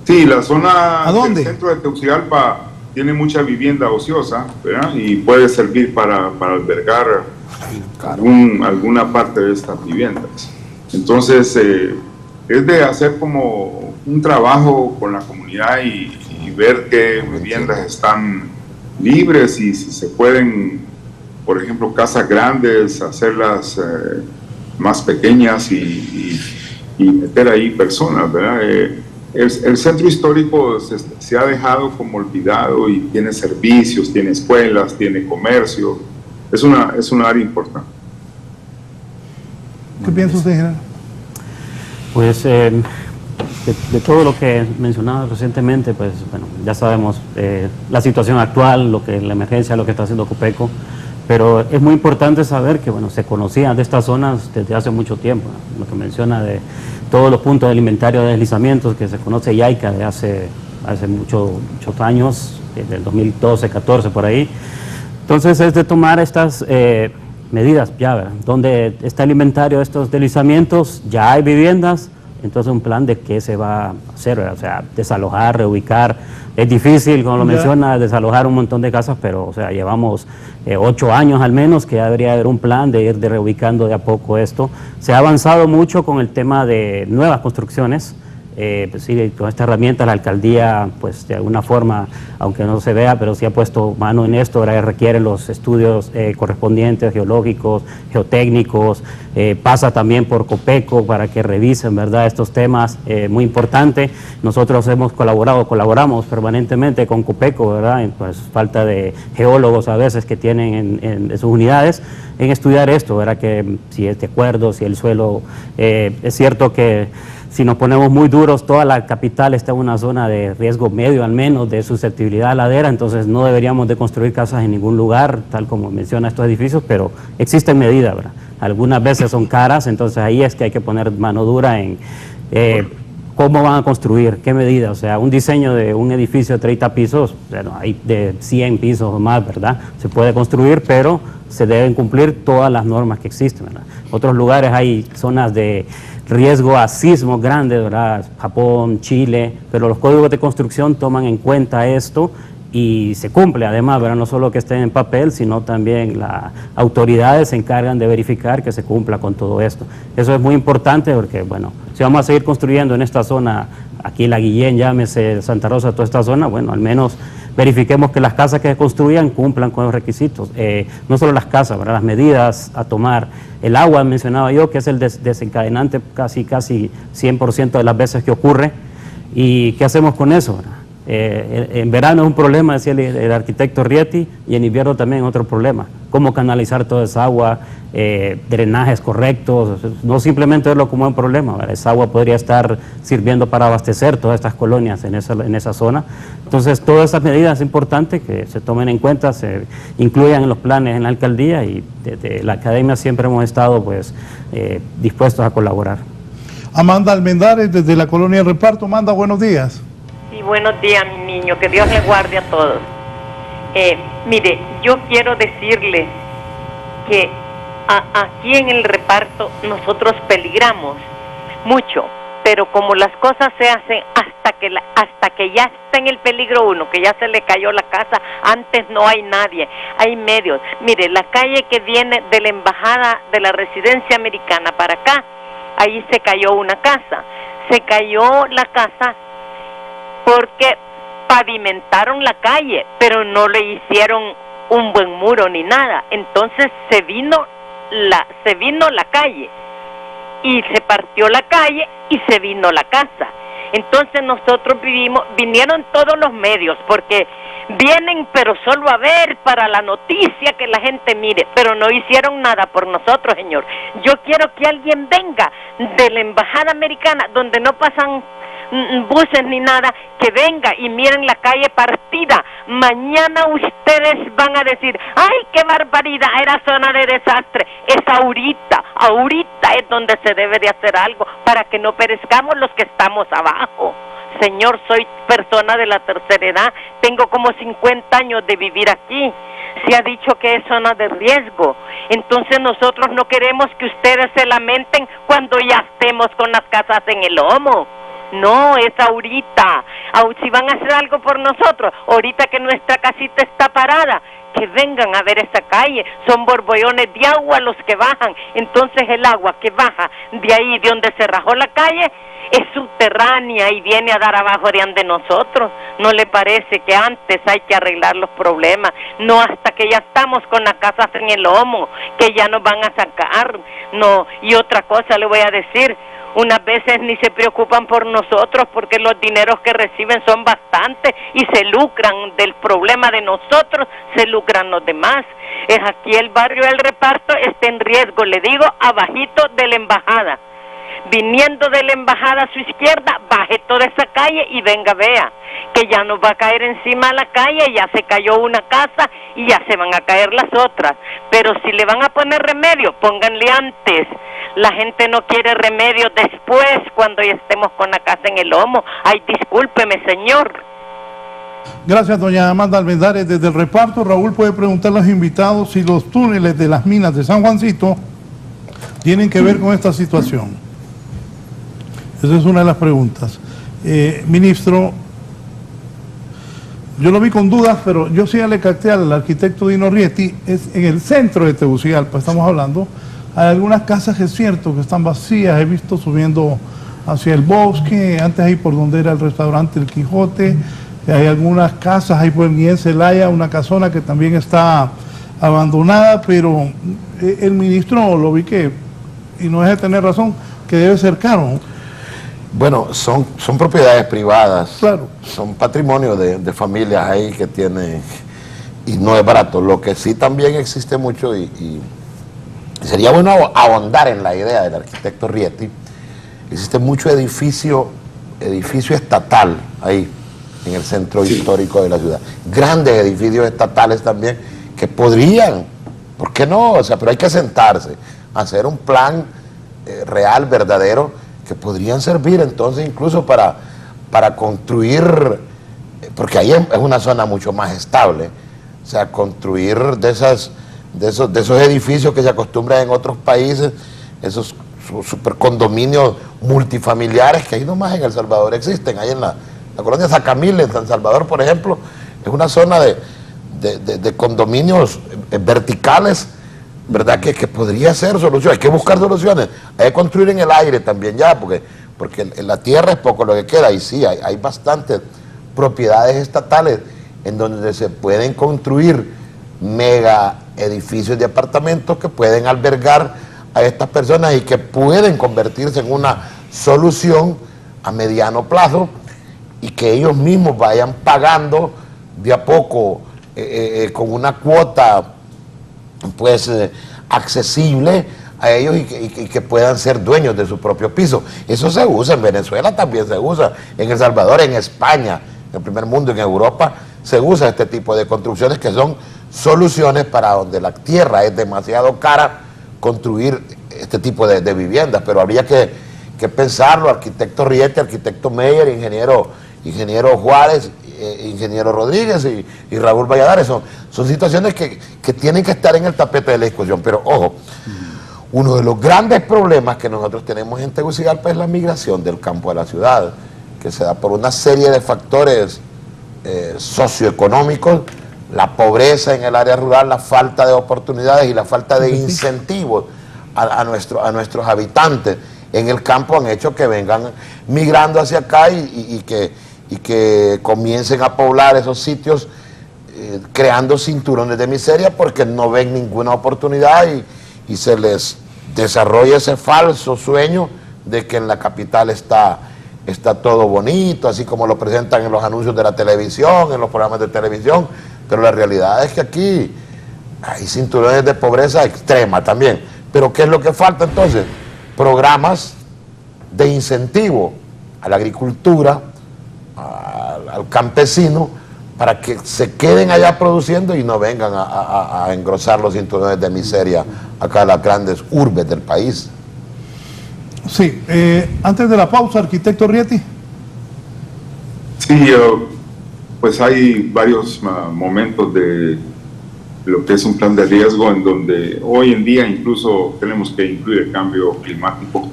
Speaker 8: Sí, la zona
Speaker 3: ¿A dónde?
Speaker 8: del centro de Tegucigalpa tiene mucha vivienda ociosa, ¿verdad? Y puede servir para albergar alguna parte de estas viviendas. Entonces, es de hacer como un trabajo con la comunidad y ver qué viviendas están libres y si se pueden, por ejemplo, casas grandes, hacerlas más pequeñas y meter ahí personas, ¿verdad? El centro histórico se ha dejado como olvidado y tiene servicios, tiene escuelas, tiene comercio. Es una área importante.
Speaker 3: ¿Qué piensa usted, general?
Speaker 7: Pues de todo lo que mencionaba recientemente, pues bueno, ya sabemos la situación actual, la emergencia, lo que está haciendo Copeco, pero es muy importante saber que bueno, se conocían de estas zonas desde hace mucho tiempo, ¿no? Lo que menciona de todos los puntos del inventario de deslizamientos que se conoce YAICA de hace muchos años, desde el 2012, 14 por ahí. Entonces es de tomar estas medidas ya, ¿verdad? Donde está el inventario de estos deslizamientos, ya hay viviendas. Entonces un plan de qué se va a hacer, ¿verdad? O sea, desalojar, reubicar. Es difícil, como lo menciona, desalojar un montón de casas, pero o sea, llevamos 8 años al menos que ya debería haber un plan de ir reubicando de a poco esto. Se ha avanzado mucho con el tema de nuevas construcciones. Pues sí, con esta herramienta la alcaldía, pues de alguna forma, aunque no se vea, pero sí ha puesto mano en esto, ahora requieren los estudios correspondientes, geológicos, geotécnicos, pasa también por Copeco para que revisen, ¿verdad?, estos temas, muy importante. Nosotros colaboramos permanentemente con Copeco, ¿verdad?, pues falta de geólogos a veces que tienen en sus unidades, en estudiar esto, ¿verdad?, que si es de acuerdo, si el suelo, es cierto que si nos ponemos muy duros, toda la capital está en una zona de riesgo medio al menos de susceptibilidad a ladera, entonces no deberíamos de construir casas en ningún lugar, tal como menciona estos edificios, pero existen medidas, ¿verdad? Algunas veces son caras, entonces ahí es que hay que poner mano dura en cómo van a construir, qué medida, o sea, un diseño de un edificio de 30 pisos, bueno, hay de 100 pisos o más, ¿verdad? Se puede construir, pero se deben cumplir todas las normas que existen, ¿verdad? Otros lugares hay zonas de riesgo a sismos grandes, ¿verdad? Japón, Chile, pero los códigos de construcción toman en cuenta esto y se cumple además, ¿verdad? No solo que estén en papel, sino también las autoridades se encargan de verificar que se cumpla con todo esto. Eso es muy importante porque, bueno, si vamos a seguir construyendo en esta zona, aquí La Guillén, llámese Santa Rosa, toda esta zona, bueno, al menos verifiquemos que las casas que se construyan cumplan con los requisitos. No solo las casas, ¿verdad? Las medidas a tomar. El agua, mencionaba yo, que es el desencadenante casi 100% de las veces que ocurre. ¿Y qué hacemos con eso, verdad? En verano es un problema, decía el arquitecto Rieti, y en invierno también es otro problema. Cómo canalizar toda esa agua, drenajes correctos, no simplemente verlo como un problema, ¿verdad? Esa agua podría estar sirviendo para abastecer todas estas colonias en esa zona. Entonces, todas esas medidas es importante que se tomen en cuenta, se incluyan en los planes en la alcaldía, y desde la academia siempre hemos estado pues dispuestos a colaborar.
Speaker 3: Amanda Almendares, desde la colonia Reparto. Amanda, buenos días.
Speaker 9: Sí, buenos días, mi niño, que Dios le guarde a todos. Mire, yo quiero decirle que aquí en el Reparto nosotros peligramos mucho, pero como las cosas se hacen hasta que ya está en el peligro uno, que ya se le cayó la casa, antes no hay nadie, hay medios. Mire, la calle que viene de la embajada de la residencia americana para acá, ahí se cayó una casa. Se cayó la casa porque pavimentaron la calle, pero no le hicieron un buen muro ni nada. Entonces se vino la calle y se partió la calle y se vino la casa. Entonces nosotros vinieron todos los medios, porque vienen pero solo a ver para la noticia, que la gente mire, pero no hicieron nada por nosotros, señor. Yo quiero que alguien venga de la embajada americana, donde no pasan buses ni nada, que venga y miren la calle partida. Mañana ustedes van a decir, ay, qué barbaridad, era zona de desastre. Es ahorita es donde se debe de hacer algo para que no perezcamos los que estamos abajo. Señor, soy persona de la tercera edad, tengo como 50 años de vivir aquí. Se ha dicho que es zona de riesgo. Entonces nosotros no queremos que ustedes se lamenten cuando ya estemos con las casas en el lomo. No, es ahorita. Si van a hacer algo por nosotros, ahorita que nuestra casita está parada, que vengan a ver esa calle. Son borbollones de agua los que bajan. Entonces el agua que baja de ahí, de donde se rajó la calle, es subterránea y viene a dar abajo de nosotros. ¿No le parece que antes hay que arreglar los problemas? No hasta que ya estamos con las casas en el lomo, que ya nos van a sacar. No, y otra cosa le voy a decir, unas veces ni se preocupan por nosotros, porque los dineros que reciben son bastantes y se lucran del problema de nosotros, se lucran los demás. Es aquí el barrio del Reparto está en riesgo, le digo, abajito de la embajada. Viniendo de la embajada a su izquierda, baje toda esa calle y venga, vea, que ya nos va a caer encima la calle, ya se cayó una casa y ya se van a caer las otras. Pero si le van a poner remedio, pónganle antes. La gente no quiere remedio después, cuando ya estemos con la casa en el lomo. Ay, discúlpeme, señor.
Speaker 3: Gracias, doña Amanda Almendares, desde el Reparto. Raúl puede preguntar a los invitados si los túneles de las minas de San Juancito tienen que ver con esta situación. Esa es una de las preguntas. Ministro, yo lo vi con dudas, pero yo sí le capté al arquitecto Dino Rieti. Es en el centro de Tegucigalpa, estamos hablando. Hay algunas casas que es cierto que están vacías, he visto subiendo hacia el bosque, antes ahí por donde era el restaurante El Quijote, hay algunas casas, ahí por el Celaya, una casona que también está abandonada, pero el ministro lo vi que, y no es de tener razón, que debe ser caro.
Speaker 4: Bueno, son propiedades privadas,
Speaker 3: claro.
Speaker 4: Son patrimonio de familias ahí que tienen, y no es barato. Lo que sí también existe mucho, y sería bueno ahondar en la idea del arquitecto Rieti, existe mucho edificio estatal ahí, en el centro histórico de la ciudad. Grandes edificios estatales también que podrían, ¿por qué no? O sea, pero hay que sentarse, hacer un plan real, verdadero, que podrían servir entonces incluso para construir, porque ahí es una zona mucho más estable, o sea, construir de esos edificios que se acostumbran en otros países, esos supercondominios multifamiliares que ahí nomás en El Salvador existen, ahí en la colonia Zacamil, en San Salvador, por ejemplo, es una zona de condominios verticales, ¿verdad? Que podría ser solución. Hay que buscar soluciones, hay que construir en el aire también ya, porque en la tierra es poco lo que queda, y sí, hay bastantes propiedades estatales en donde se pueden construir mega edificios de apartamentos que pueden albergar a estas personas y que pueden convertirse en una solución a mediano plazo, y que ellos mismos vayan pagando de a poco con una cuota pues accesible a ellos, y que puedan ser dueños de su propio piso. Eso se usa en Venezuela, también se usa en El Salvador, en España, en el primer mundo, en Europa se usa este tipo de construcciones que son soluciones para donde la tierra es demasiado cara, construir este tipo de viviendas. Pero habría que pensarlo, arquitecto Riete, arquitecto Meyer, ingeniero Juárez, ingeniero Rodríguez y Raúl Valladares. Son situaciones que tienen que estar en el tapete de la discusión. Pero ojo, uno de los grandes problemas que nosotros tenemos en Tegucigalpa es la migración del campo a la ciudad, que se da por una serie de factores socioeconómicos, la pobreza en el área rural, la falta de oportunidades y la falta de incentivos a nuestros habitantes en el campo han hecho que vengan migrando hacia acá y que comiencen a poblar esos sitios creando cinturones de miseria porque no ven ninguna oportunidad y se les desarrolla ese falso sueño de que en la capital está todo bonito, así como lo presentan en los anuncios de la televisión, en los programas de televisión, pero la realidad es que aquí hay cinturones de pobreza extrema también. Pero ¿qué es lo que falta entonces? Programas de incentivo a la agricultura, al campesino, para que se queden allá produciendo y no vengan a engrosar los cinturones de miseria acá en las grandes urbes del país.
Speaker 3: Sí, antes de la pausa, arquitecto Rieti.
Speaker 8: Sí, pues hay varios momentos de lo que es un plan de riesgo en donde hoy en día incluso tenemos que incluir el cambio climático.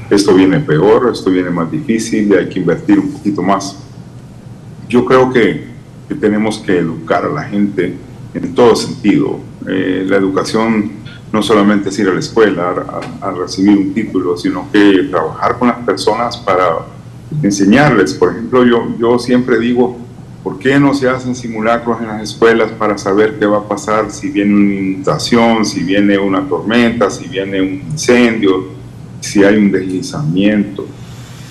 Speaker 8: Esto viene peor, esto viene más difícil y hay que invertir un poquito más. Yo creo que tenemos que educar a la gente en todo sentido. La educación no solamente es ir a la escuela a recibir un título, sino que trabajar con las personas para enseñarles. Por ejemplo, yo siempre digo, ¿por qué no se hacen simulacros en las escuelas para saber qué va a pasar si viene una inundación, si viene una tormenta, si viene un incendio, si hay un deslizamiento?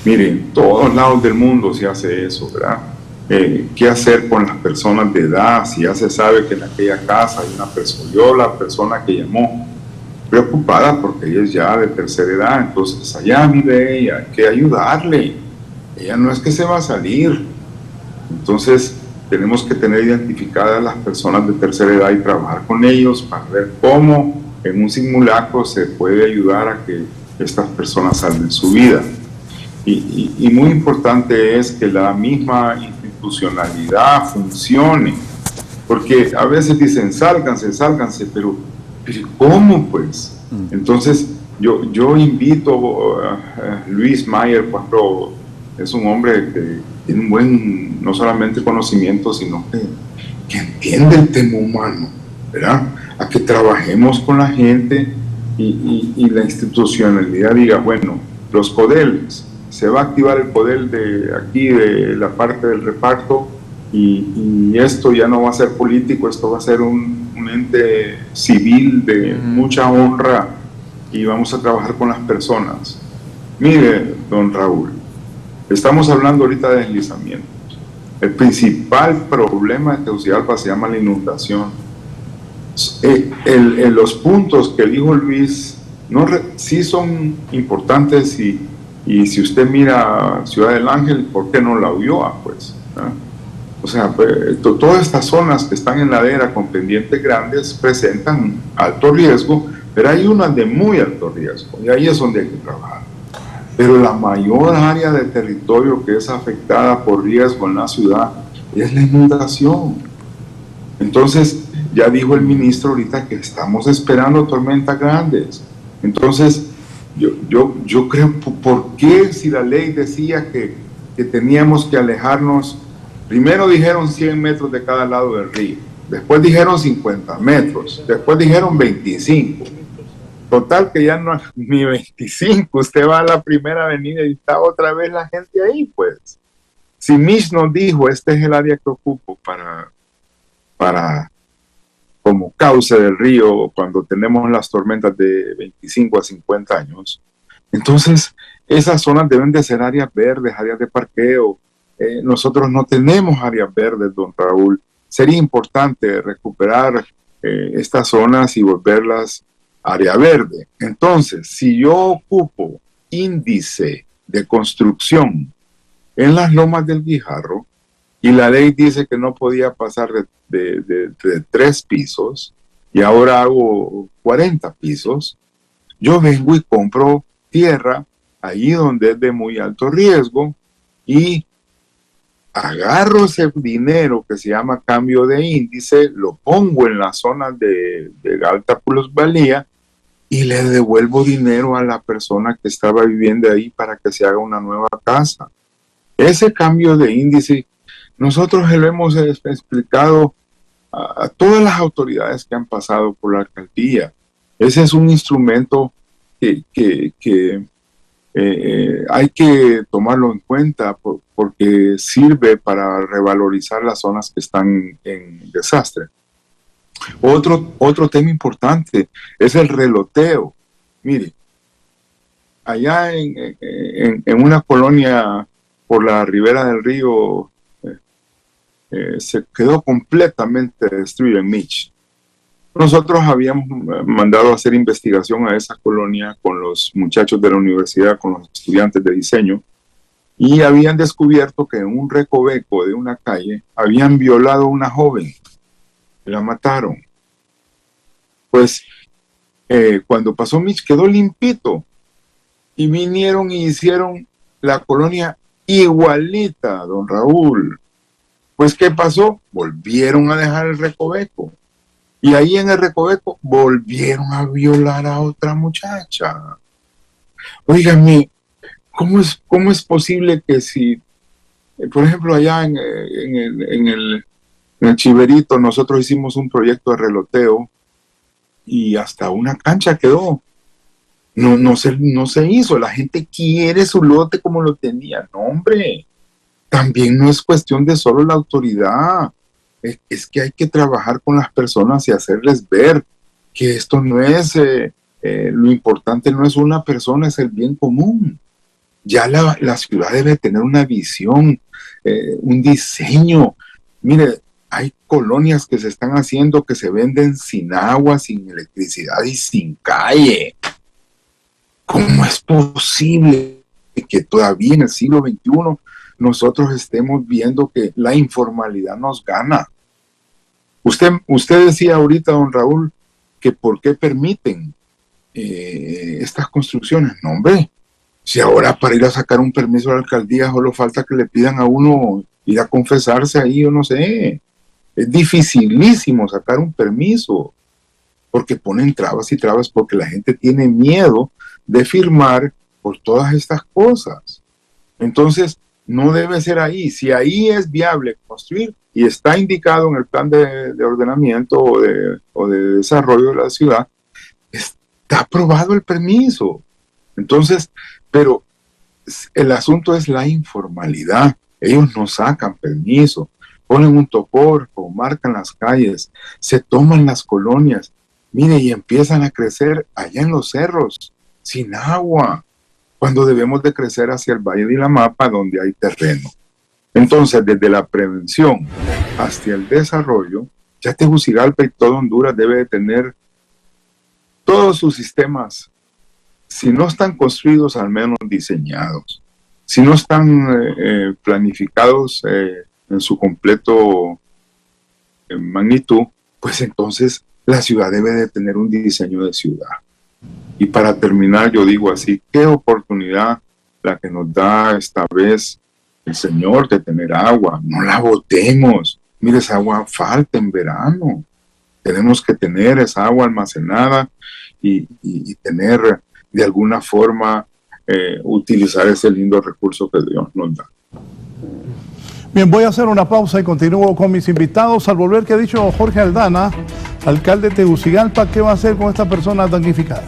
Speaker 8: Miren, en todos lados del mundo se hace eso, ¿verdad? ¿Qué hacer con las personas de edad? Si ya se sabe que en aquella casa hay una persona, yo la persona que llamó, preocupada porque ella es ya de tercera edad, entonces allá vive ella, hay que ayudarle, ella no es que se va a salir. Entonces tenemos que tener identificadas las personas de tercera edad y trabajar con ellos para ver cómo en un simulacro se puede ayudar a que estas personas salven su vida. Y muy importante es que la misma institucionalidad funcione, porque a veces dicen sálganse, pero ¿cómo pues? Entonces yo invito a Luis Mayer, cuando es un hombre que tiene un buen, no solamente conocimiento, sino que entiende el tema humano, ¿verdad? A que trabajemos con la gente y la institucionalidad diga, bueno, los CODELs, se va a activar el CODEL de aquí, de la parte del reparto, y esto ya no va a ser político, esto va a ser un ente civil de mucha honra, y vamos a trabajar con las personas. Mire, don Raúl, estamos hablando ahorita de deslizamientos. El principal problema de Tegucigalpa se llama la inundación. Los puntos que dijo Luis sí son importantes y Y si usted mira Ciudad del Ángel, ¿por qué no la Ulloa? Pues, ¿eh? O sea, todas estas zonas que están en ladera con pendientes grandes presentan alto riesgo, pero hay unas de muy alto riesgo y ahí es donde hay que trabajar. Pero la mayor área de territorio que es afectada por riesgo en la ciudad es la inundación. Entonces, ya dijo el ministro ahorita que estamos esperando tormentas grandes. Entonces, yo creo, ¿por qué si la ley decía que teníamos que alejarnos? Primero dijeron 100 metros de cada lado del río, después dijeron 50 metros, después dijeron 25. Total que ya no es ni 25, usted va a la primera avenida y está otra vez la gente ahí, pues. Si Mitch nos dijo, este es el área que ocupo para como cauce del río cuando tenemos las tormentas de 25 a 50 años, entonces esas zonas deben de ser áreas verdes, áreas de parqueo. Nosotros no tenemos áreas verdes, don Raúl. Sería importante recuperar estas zonas y volverlas área verde. Entonces, si yo ocupo índice de construcción en las Lomas del Guijarro y la ley dice que no podía pasar de 3 pisos y ahora hago 40 pisos, yo vengo y compro tierra ahí donde es de muy alto riesgo y agarro ese dinero que se llama cambio de índice, lo pongo en las zonas de alta plusvalía y le devuelvo dinero a la persona que estaba viviendo ahí para que se haga una nueva casa. Ese cambio de índice, nosotros lo hemos explicado a todas las autoridades que han pasado por la alcaldía. Ese es un instrumento que hay que tomarlo en cuenta porque sirve para revalorizar las zonas que están en desastre. Otro tema importante es el reloteo. Mire, allá en una colonia por la ribera del río se quedó completamente destruido en Mitch. Nosotros habíamos mandado a hacer investigación a esa colonia con los muchachos de la universidad, con los estudiantes de diseño, y habían descubierto que en un recoveco de una calle habían violado a una joven, la mataron. Pues cuando pasó Mitch quedó limpito y vinieron y hicieron la colonia igualita, don Raúl. Pues ¿qué pasó? Volvieron a dejar el recoveco. Y ahí en el recoveco volvieron a violar a otra muchacha. Óigame, ¿cómo es posible que si, por ejemplo, allá en el Chiverito nosotros hicimos un proyecto de reloteo y hasta una cancha quedó? No se hizo. La gente quiere su lote como lo tenía. No, hombre, también no es cuestión de solo la autoridad. Es que hay que trabajar con las personas y hacerles ver que esto no es, lo importante no es una persona, es el bien común. Ya la ciudad debe tener una visión, un diseño. Mire, hay colonias que se están haciendo que se venden sin agua, sin electricidad y sin calle. ¿Cómo es posible que todavía en el siglo XXI nosotros estemos viendo que la informalidad nos gana? Usted decía ahorita, don Raúl, que por qué permiten estas construcciones. No, hombre, si ahora para ir a sacar un permiso a la alcaldía solo falta que le pidan a uno ir a confesarse ahí, o no sé. Es dificilísimo sacar un permiso porque ponen trabas y trabas porque la gente tiene miedo de firmar por todas estas cosas. Entonces, no debe ser ahí. Si ahí es viable construir y está indicado en el plan de ordenamiento o de desarrollo de la ciudad, está aprobado el permiso. Entonces, pero el asunto es la informalidad. Ellos no sacan permiso, ponen un topógrafo, marcan las calles, se toman las colonias, mire, y empiezan a crecer allá en los cerros, sin agua, cuando debemos de crecer hacia el Valle de Ilamapa, donde hay terreno. Entonces, desde la prevención hasta el desarrollo, ya Tegucigalpa y todo Honduras debe de tener todos sus sistemas si no están construidos, al menos diseñados. Si no están planificados en su completo magnitud, pues entonces la ciudad debe de tener un diseño de ciudad. Y para terminar, yo digo así, qué oportunidad la que nos da esta vez el Señor de tener agua. No la botemos. Mire, esa agua falta en verano. Tenemos que tener esa agua almacenada y tener de alguna forma utilizar ese lindo recurso que Dios nos da.
Speaker 3: Bien, voy a hacer una pausa y continúo con mis invitados. Al volver, ¿qué ha dicho Jorge Aldana, alcalde de Tegucigalpa? ¿Qué va a hacer con estas personas damnificadas?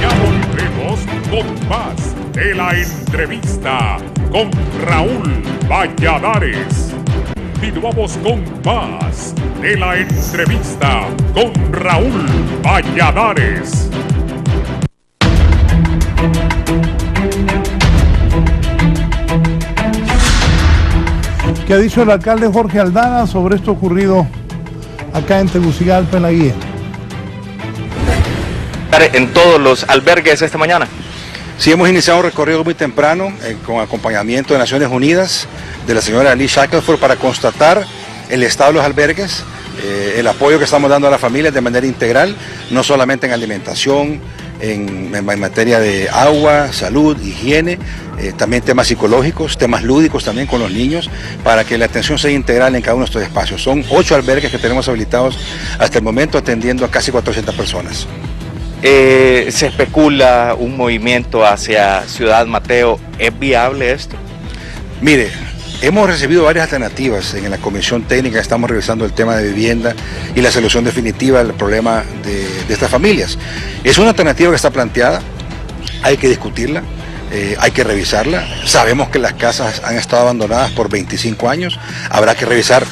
Speaker 1: Ya volvemos con más de la entrevista con Raúl Valladares. Continuamos con más de la entrevista con Raúl Valladares.
Speaker 3: ¿Qué ha dicho el alcalde Jorge Aldana sobre esto ocurrido acá en Tegucigalpa, en la Guía?
Speaker 10: En todos los albergues esta mañana.
Speaker 11: Sí, hemos iniciado un recorrido muy temprano con acompañamiento de Naciones Unidas, de la señora Lee Shackelford, para constatar el estado de los albergues, el apoyo que estamos dando a las familias de manera integral, no solamente en alimentación, en materia de agua, salud, higiene, también temas psicológicos, temas lúdicos también con los niños, para que la atención sea integral en cada uno de estos espacios. Son 8 albergues que tenemos habilitados hasta el momento, atendiendo a casi 400 personas.
Speaker 10: Se especula un movimiento hacia Ciudad Mateo. ¿Es viable esto?
Speaker 11: Mire, hemos recibido varias alternativas en la comisión técnica. Estamos revisando el tema de vivienda y la solución definitiva del problema de estas familias. Es una alternativa que está planteada, hay que discutirla, hay que revisarla. Sabemos que las casas han estado abandonadas por 25 años, habrá que revisar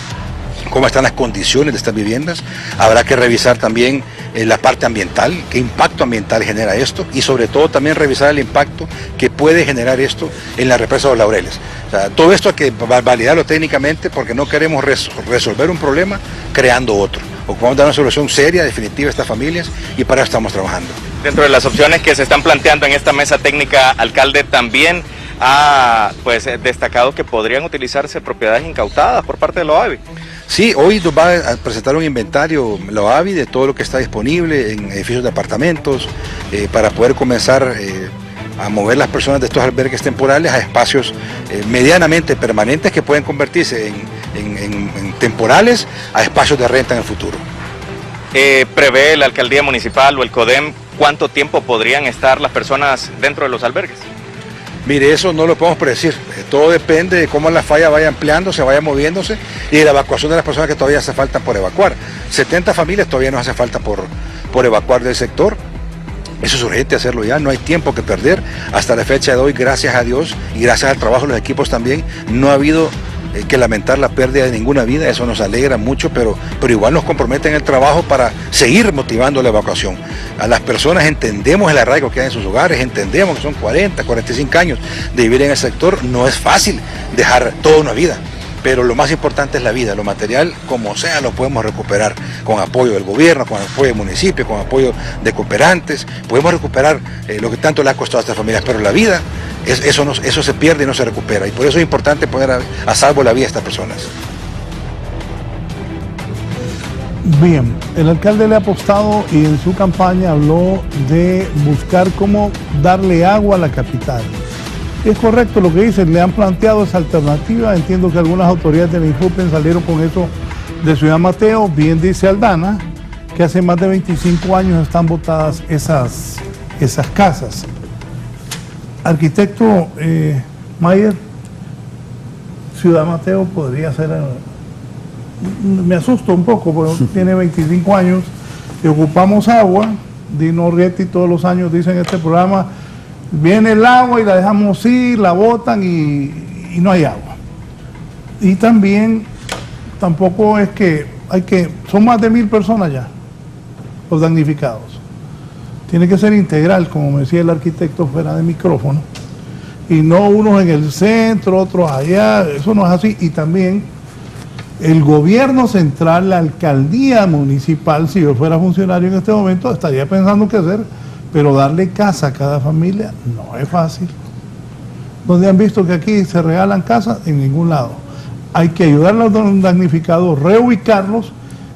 Speaker 11: cómo están las condiciones de estas viviendas, habrá que revisar también la parte ambiental, qué impacto ambiental genera esto, y sobre todo también revisar el impacto que puede generar esto en la represa de los Laureles. O sea, todo esto hay que validarlo técnicamente, porque no queremos resolver un problema creando otro. Ocupamos dar una solución seria, definitiva a estas familias, y para eso estamos trabajando.
Speaker 10: Dentro de las opciones que se están planteando en esta mesa técnica, alcalde, también ha destacado que podrían utilizarse propiedades incautadas por parte de la OAVI.
Speaker 11: Sí, hoy nos va a presentar un inventario la OAVI de todo lo que está disponible en edificios de apartamentos, para poder comenzar a mover las personas de estos albergues temporales a espacios medianamente permanentes, que pueden convertirse en temporales a espacios de renta en el futuro.
Speaker 10: ¿Prevé la alcaldía municipal o el CODEM cuánto tiempo podrían estar las personas dentro de los albergues?
Speaker 11: Mire, eso no lo podemos predecir. Todo depende de cómo la falla vaya ampliándose, vaya moviéndose, y de la evacuación de las personas que todavía hace falta por evacuar. 70 familias todavía nos hace falta por evacuar del sector. Eso es urgente hacerlo ya, no hay tiempo que perder. Hasta la fecha de hoy, gracias a Dios y gracias al trabajo de los equipos también, no ha habido que lamentar la pérdida de ninguna vida. Eso nos alegra mucho, pero igual nos compromete en el trabajo para seguir motivando la evacuación. A las personas entendemos el arraigo que hay en sus hogares, entendemos que son 40, 45 años de vivir en el sector. No es fácil dejar toda una vida, pero lo más importante es la vida. Lo material, como sea, lo podemos recuperar con apoyo del gobierno, con apoyo del municipio, con apoyo de cooperantes. Podemos recuperar lo que tanto le ha costado a estas familias, pero la vida, eso se pierde y no se recupera, y por eso es importante poner a salvo la vida de estas personas.
Speaker 3: Bien, el alcalde le ha apostado y en su campaña habló de buscar cómo darle agua a la capital. Es correcto lo que dicen, le han planteado esa alternativa. Entiendo que algunas autoridades del INJUPEN salieron con eso de Ciudad Mateo. Bien dice Aldana que hace más de 25 años están botadas esas casas. Arquitecto Mayer, Ciudad Mateo podría ser... Me asusto un poco porque tiene 25 años y ocupamos agua. Dino Rietti todos los años dice en este programa: viene el agua y la dejamos ir, la botan y no hay agua. Y también, tampoco es que son más de 1000 personas ya los damnificados. Tiene que ser integral, como me decía el arquitecto fuera de micrófono, y no unos en el centro, otros allá. Eso no es así. Y también El gobierno central, la alcaldía municipal, si yo fuera funcionario en este momento, estaría pensando qué hacer, pero darle casa a cada familia no es fácil. ¿Dónde han visto que aquí se regalan casas? En ningún lado. Hay que ayudar a los damnificados, reubicarlos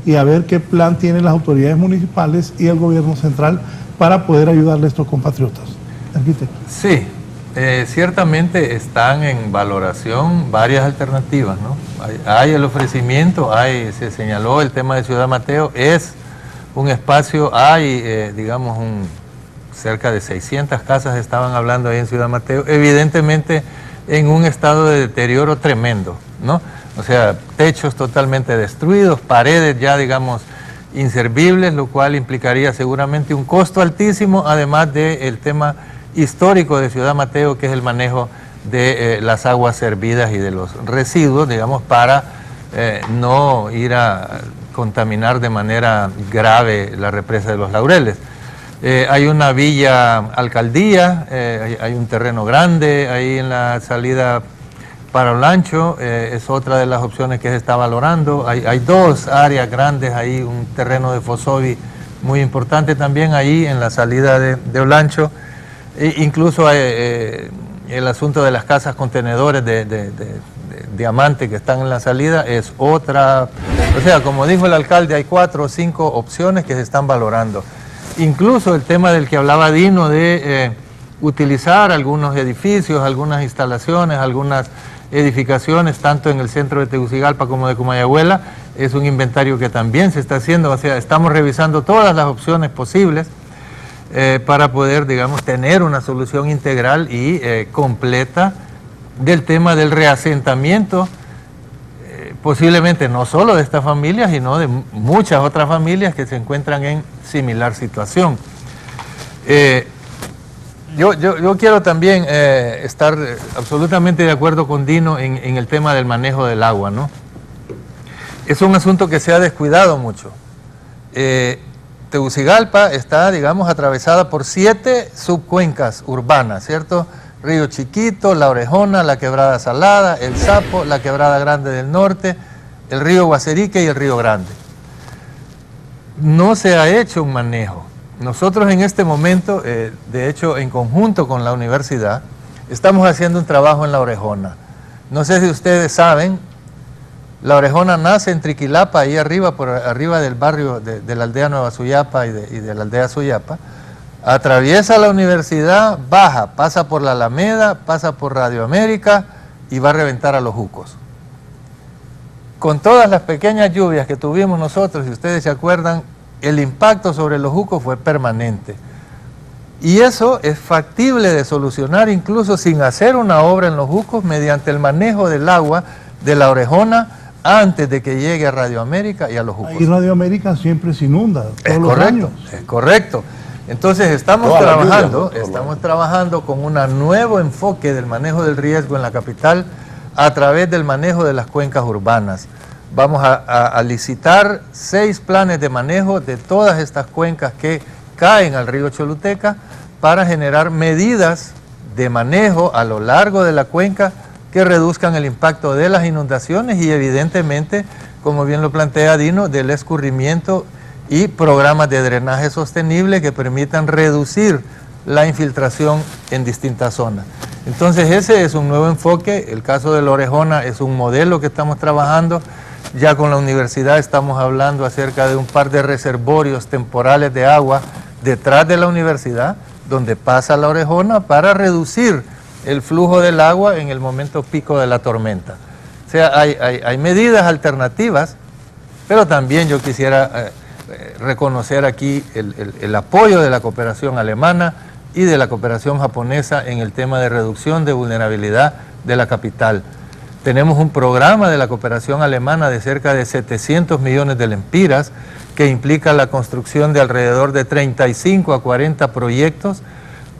Speaker 3: y a ver qué plan tienen las autoridades municipales y el gobierno central para poder ayudarle a estos compatriotas. Arquitecto.
Speaker 6: Sí, ciertamente están en valoración varias alternativas, ¿no? Hay el ofrecimiento, se señaló el tema de Ciudad Mateo, es un espacio, hay digamos cerca de 600 casas estaban hablando ahí en Ciudad Mateo, evidentemente en un estado de deterioro tremendo, ¿no? O sea, techos totalmente destruidos, paredes ya digamos inservibles, lo cual implicaría seguramente un costo altísimo, además del tema histórico de Ciudad Mateo, que es el manejo de las aguas servidas y de los residuos, digamos, para no ir a contaminar de manera grave la represa de los Laureles. Hay una villa alcaldía, hay un terreno grande ahí en la salida para Olancho, es otra de las opciones que se está valorando. Hay dos áreas grandes ahí, un terreno de Fosovi muy importante también ahí en la salida de Olancho. Incluso el asunto de las casas contenedores de diamante que están en la salida es otra. O sea, como dijo el alcalde, hay 4 o 5 opciones que se están valorando. Incluso el tema del que hablaba Dino de utilizar algunos edificios, algunas instalaciones, algunas edificaciones, tanto en el centro de Tegucigalpa como de Comayagüela, es un inventario que también se está haciendo. O sea, estamos revisando todas las opciones posibles para poder, digamos, tener una solución integral y completa del tema del reasentamiento, posiblemente no solo de esta familia, sino de muchas otras familias que se encuentran en similar situación. Yo quiero también estar absolutamente de acuerdo con Dino en el tema del manejo del agua, ¿no? Es un asunto que se ha descuidado mucho. Tegucigalpa está, digamos, atravesada por 7 subcuencas urbanas, ¿cierto? Río Chiquito, La Orejona, la Quebrada Salada, El Sapo, la Quebrada Grande del Norte, el río Guacerique y el Río Grande. No se ha hecho un manejo. Nosotros en este momento, de hecho, en conjunto con la universidad, estamos haciendo un trabajo en La Orejona. No sé si ustedes saben, La Orejona nace en Triquilapa, ahí arriba, por arriba del barrio de la aldea Nueva Suyapa y de la aldea Suyapa. Atraviesa la universidad, baja, pasa por la Alameda, pasa por Radio América y va a reventar a Los Jucos. Con todas las pequeñas lluvias que tuvimos nosotros, si ustedes se acuerdan, el impacto sobre Los Jucos fue permanente. Y eso es factible de solucionar incluso sin hacer una obra en Los Jucos mediante el manejo del agua de La Orejona antes de que llegue a Radio América y a Los Jucos.
Speaker 3: Ahí Radio América siempre se inunda todos los años.
Speaker 6: Es correcto. Entonces estamos trabajando con un nuevo enfoque del manejo del riesgo en la capital a través del manejo de las cuencas urbanas. Vamos a licitar 6 planes de manejo de todas estas cuencas que caen al río Choluteca para generar medidas de manejo a lo largo de la cuenca que reduzcan el impacto de las inundaciones y evidentemente, como bien lo plantea Dino, del escurrimiento y programas de drenaje sostenible que permitan reducir la infiltración en distintas zonas. Entonces ese es un nuevo enfoque. El caso de La Orejona es un modelo que estamos trabajando. Ya con la universidad estamos hablando acerca de un par de reservorios temporales de agua detrás de la universidad, donde pasa La Orejona para reducir el flujo del agua en el momento pico de la tormenta. O sea, hay medidas alternativas, pero también yo quisiera reconocer aquí el apoyo de la cooperación alemana y de la cooperación japonesa en el tema de reducción de vulnerabilidad de la capital. Tenemos un programa de la cooperación alemana de cerca de 700 millones de lempiras que implica la construcción de alrededor de 35 a 40 proyectos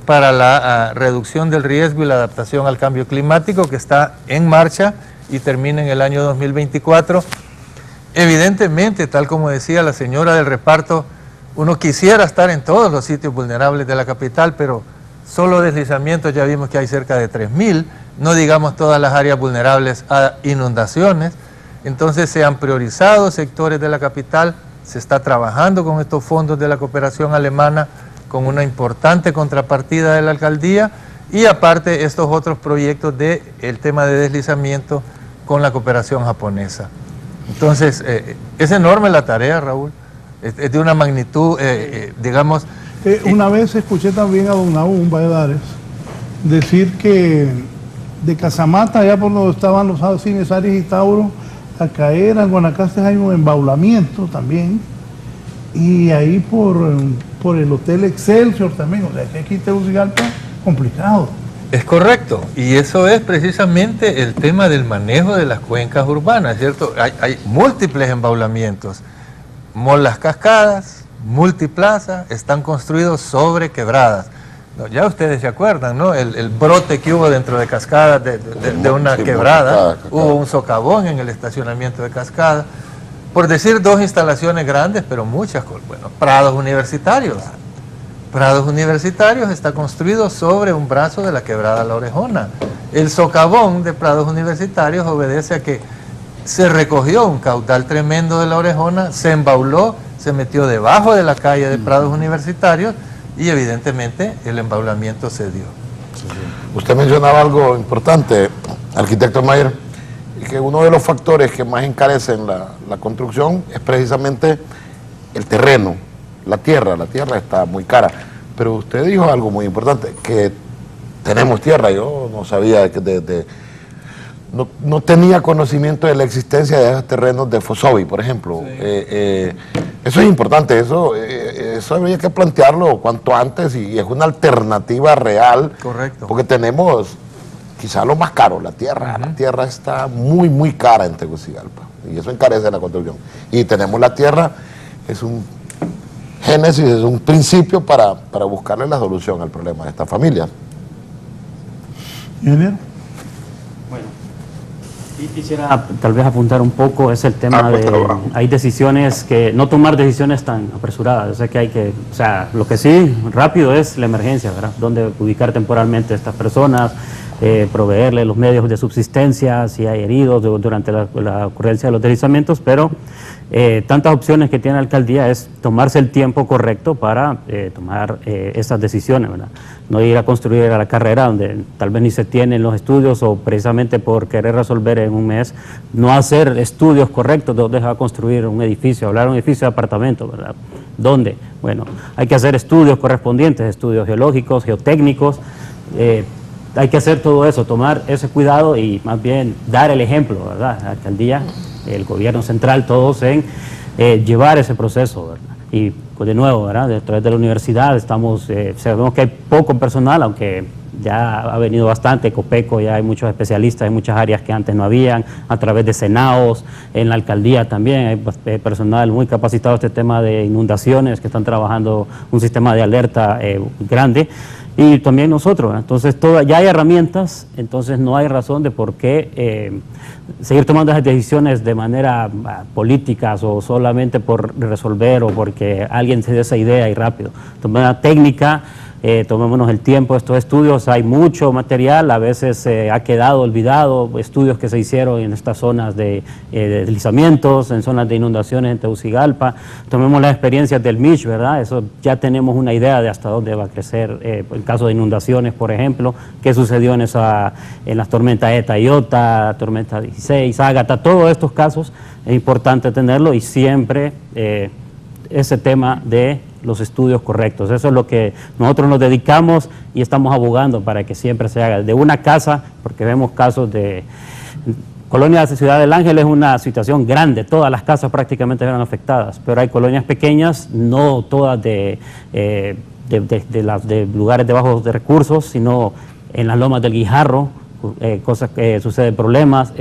Speaker 6: para la reducción del riesgo y la adaptación al cambio climático, que está en marcha y termina en el año 2024. Evidentemente, tal como decía la señora del reparto, uno quisiera estar en todos los sitios vulnerables de la capital, pero solo deslizamientos ya vimos que hay cerca de 3.000, no digamos todas las áreas vulnerables a inundaciones. Entonces se han priorizado sectores de la capital, se está trabajando con estos fondos de la cooperación alemana con una importante contrapartida de la alcaldía y aparte estos otros proyectos del tema de deslizamiento con la cooperación japonesa. Entonces, es enorme la tarea, Raúl, es de una magnitud, digamos...
Speaker 3: Una vez escuché también a don Nahum Valladares decir que de Casamata, allá por donde estaban los cines Aries y Tauro, a caer a Guanacaste hay un embaulamiento también, y ahí por el Hotel Excelsior también, o sea que aquí Tegucigalpa complicado.
Speaker 6: Es correcto, y eso es precisamente el tema del manejo de las cuencas urbanas, ¿cierto? Hay múltiples embaulamientos, Las Cascadas, Multiplaza, están construidos sobre quebradas. No, ya ustedes se acuerdan, ¿no? El brote que hubo dentro de Cascadas de una quebrada, hubo un socavón en el estacionamiento de Cascadas, por decir dos instalaciones grandes, pero muchas, bueno, Prados Universitarios. Prados Universitarios está construido sobre un brazo de la quebrada La Orejona. El socavón de Prados Universitarios obedece a que se recogió un caudal tremendo de La Orejona, se embauló, se metió debajo de la calle de Prados Universitarios y evidentemente el embaulamiento se dio.
Speaker 4: Usted mencionaba algo importante, arquitecto Mayer, que uno de los factores que más encarecen la construcción es precisamente el terreno. La tierra está muy cara, pero usted dijo algo muy importante, que tenemos tierra. Yo no sabía, no tenía conocimiento de la existencia de esos terrenos de Fosovi, por ejemplo. Sí. Eso es importante, eso habría que plantearlo cuanto antes y es una alternativa real.
Speaker 6: Correcto.
Speaker 4: Porque tenemos quizá lo más caro, la tierra. La tierra está muy, muy cara en Tegucigalpa y eso encarece la construcción. Y tenemos la tierra, es un génesis, es un principio para buscarle la solución al problema de estas familias.
Speaker 7: Bueno, y quisiera tal vez apuntar un poco, es el tema hay decisiones que, no tomar decisiones tan apresuradas, o sea que hay que, o sea, lo que sí, rápido es la emergencia, ¿verdad? Dónde ubicar temporalmente a estas personas, proveerle los medios de subsistencia, si hay heridos durante la ocurrencia de los deslizamientos, pero tantas opciones que tiene la alcaldía es tomarse el tiempo correcto para tomar esas decisiones, ¿verdad? No ir a construir a la carrera donde tal vez ni se tienen los estudios o precisamente por querer resolver en un mes, no hacer estudios correctos de dónde se va a construir un edificio, hablar de un edificio de apartamentos, ¿verdad? ¿Dónde? Bueno, hay que hacer estudios correspondientes, estudios geológicos, geotécnicos, hay que hacer todo eso, tomar ese cuidado y más bien dar el ejemplo, ¿verdad? La alcaldía, el gobierno central, todos en llevar ese proceso, ¿verdad? Y pues de nuevo, ¿verdad? A través de la universidad sabemos que hay poco personal, aunque ya ha venido bastante, Copeco, ya hay muchos especialistas en muchas áreas que antes no habían, a través de Senaos, en la alcaldía también hay personal muy capacitado en este tema de inundaciones, que están trabajando un sistema de alerta grande, y también nosotros, ¿verdad? Entonces ya hay herramientas, entonces no hay razón de por qué seguir tomando esas decisiones de manera políticas o solamente por resolver o porque alguien se dé esa idea y rápido. De manera técnica, tomémonos el tiempo de estos estudios, hay mucho material, a veces ha quedado olvidado, estudios que se hicieron en estas zonas de deslizamientos, en zonas de inundaciones en Tegucigalpa, tomemos las experiencias del Mitch, ¿verdad? Eso ya tenemos una idea de hasta dónde va a crecer, el caso de inundaciones, por ejemplo, qué sucedió en las tormentas ETA y IOTA, tormenta 16, Ágata, todos estos casos es importante tenerlo y siempre ese tema de los estudios correctos. Eso es lo que nosotros nos dedicamos y estamos abogando para que siempre se haga. De una casa, porque vemos casos de... Colonia de Ciudad del Ángel es una situación grande, todas las casas prácticamente eran afectadas, pero hay colonias pequeñas, no todas de lugares de bajos recursos, sino en las lomas del Guijarro, cosas que suceden, problemas,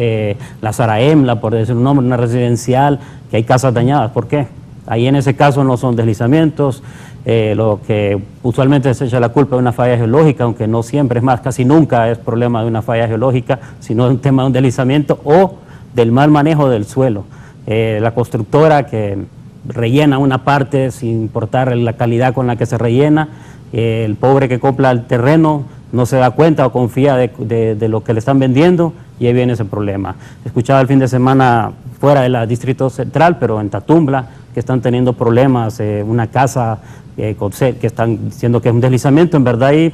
Speaker 7: la Zaraemla, por decir un nombre, una residencial, que hay casas dañadas. ¿Por qué? Ahí en ese caso no son deslizamientos, lo que usualmente se echa la culpa de una falla geológica, aunque no siempre, es más, casi nunca es problema de una falla geológica, sino un tema de un deslizamiento o del mal manejo del suelo. La constructora que rellena una parte sin importar la calidad con la que se rellena, el pobre que compra el terreno no se da cuenta o confía de lo que le están vendiendo y ahí viene ese problema. Escuchaba el fin de semana fuera del distrito central, pero en Tatumbla, que están teniendo problemas, una casa que están diciendo que es un deslizamiento. En verdad ahí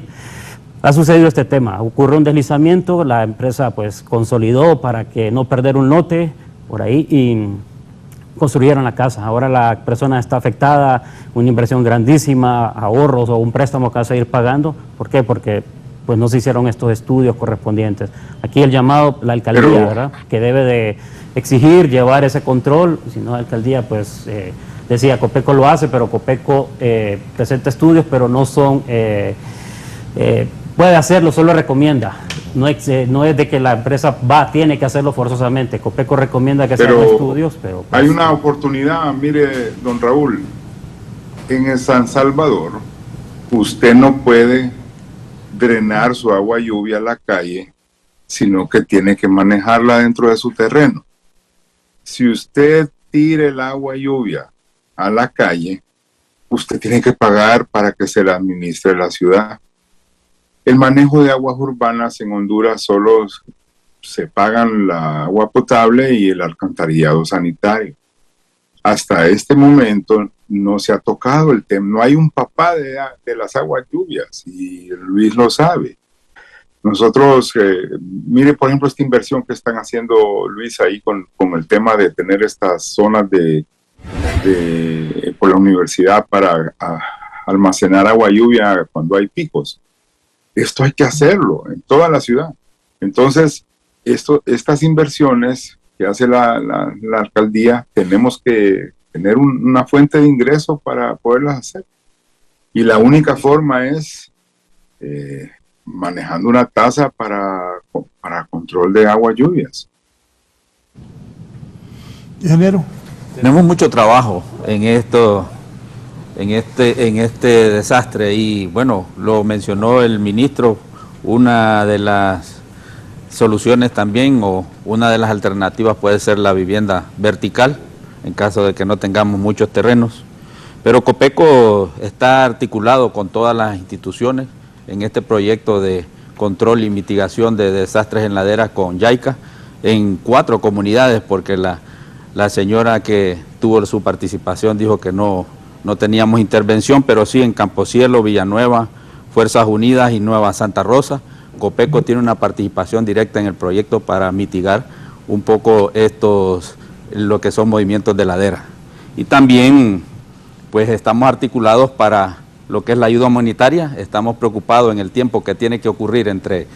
Speaker 7: ha sucedido este tema, ocurrió un deslizamiento, la empresa pues consolidó para que no perder un lote por ahí y construyeron la casa. Ahora la persona está afectada, una inversión grandísima, ahorros o un préstamo que va a seguir pagando. ¿Por qué? Porque pues no se hicieron estos estudios correspondientes. Aquí el llamado, la alcaldía, ¿verdad?, que debe de exigir, llevar ese control, si no la alcaldía pues decía, Copeco lo hace, pero Copeco presenta estudios, pero no son, puede hacerlo, solo recomienda. No es de que la empresa tiene que hacerlo forzosamente. Copeco recomienda que se hagan estudios, pero... Pues,
Speaker 8: hay una oportunidad, mire, don Raúl, en el San Salvador, usted no puede drenar su agua lluvia a la calle, sino que tiene que manejarla dentro de su terreno. Si usted tira el agua lluvia a la calle, usted tiene que pagar para que se la administre la ciudad. El manejo de aguas urbanas en Honduras solo se pagan la agua potable y el alcantarillado sanitario. Hasta este momento no se ha tocado el tema, no hay un papá de las aguas lluvias y Luis lo sabe. Nosotros, mire por ejemplo esta inversión que están haciendo Luis ahí con el tema de tener estas zonas por la universidad para almacenar agua lluvia cuando hay picos. Esto hay que hacerlo en toda la ciudad. Entonces, estas inversiones que hace la alcaldía, tenemos que tener una fuente de ingreso para poderlas hacer. Y la única forma es manejando una tasa para control de aguas lluvias.
Speaker 3: Ingeniero.
Speaker 5: Tenemos mucho trabajo en esto, en este desastre, y bueno, lo mencionó el ministro, una de las soluciones también o una de las alternativas puede ser la vivienda vertical en caso de que no tengamos muchos terrenos, pero Copeco está articulado con todas las instituciones en este proyecto de control y mitigación de desastres en laderas con JICA en 4 comunidades, porque la señora que tuvo su participación dijo que no teníamos intervención, pero sí en Camposielo, Villanueva, Fuerzas Unidas y Nueva Santa Rosa. Copeco tiene una participación directa en el proyecto para mitigar un poco lo que son movimientos de ladera. Y también pues estamos articulados para lo que es la ayuda humanitaria. Estamos preocupados en el tiempo que tiene que ocurrir entre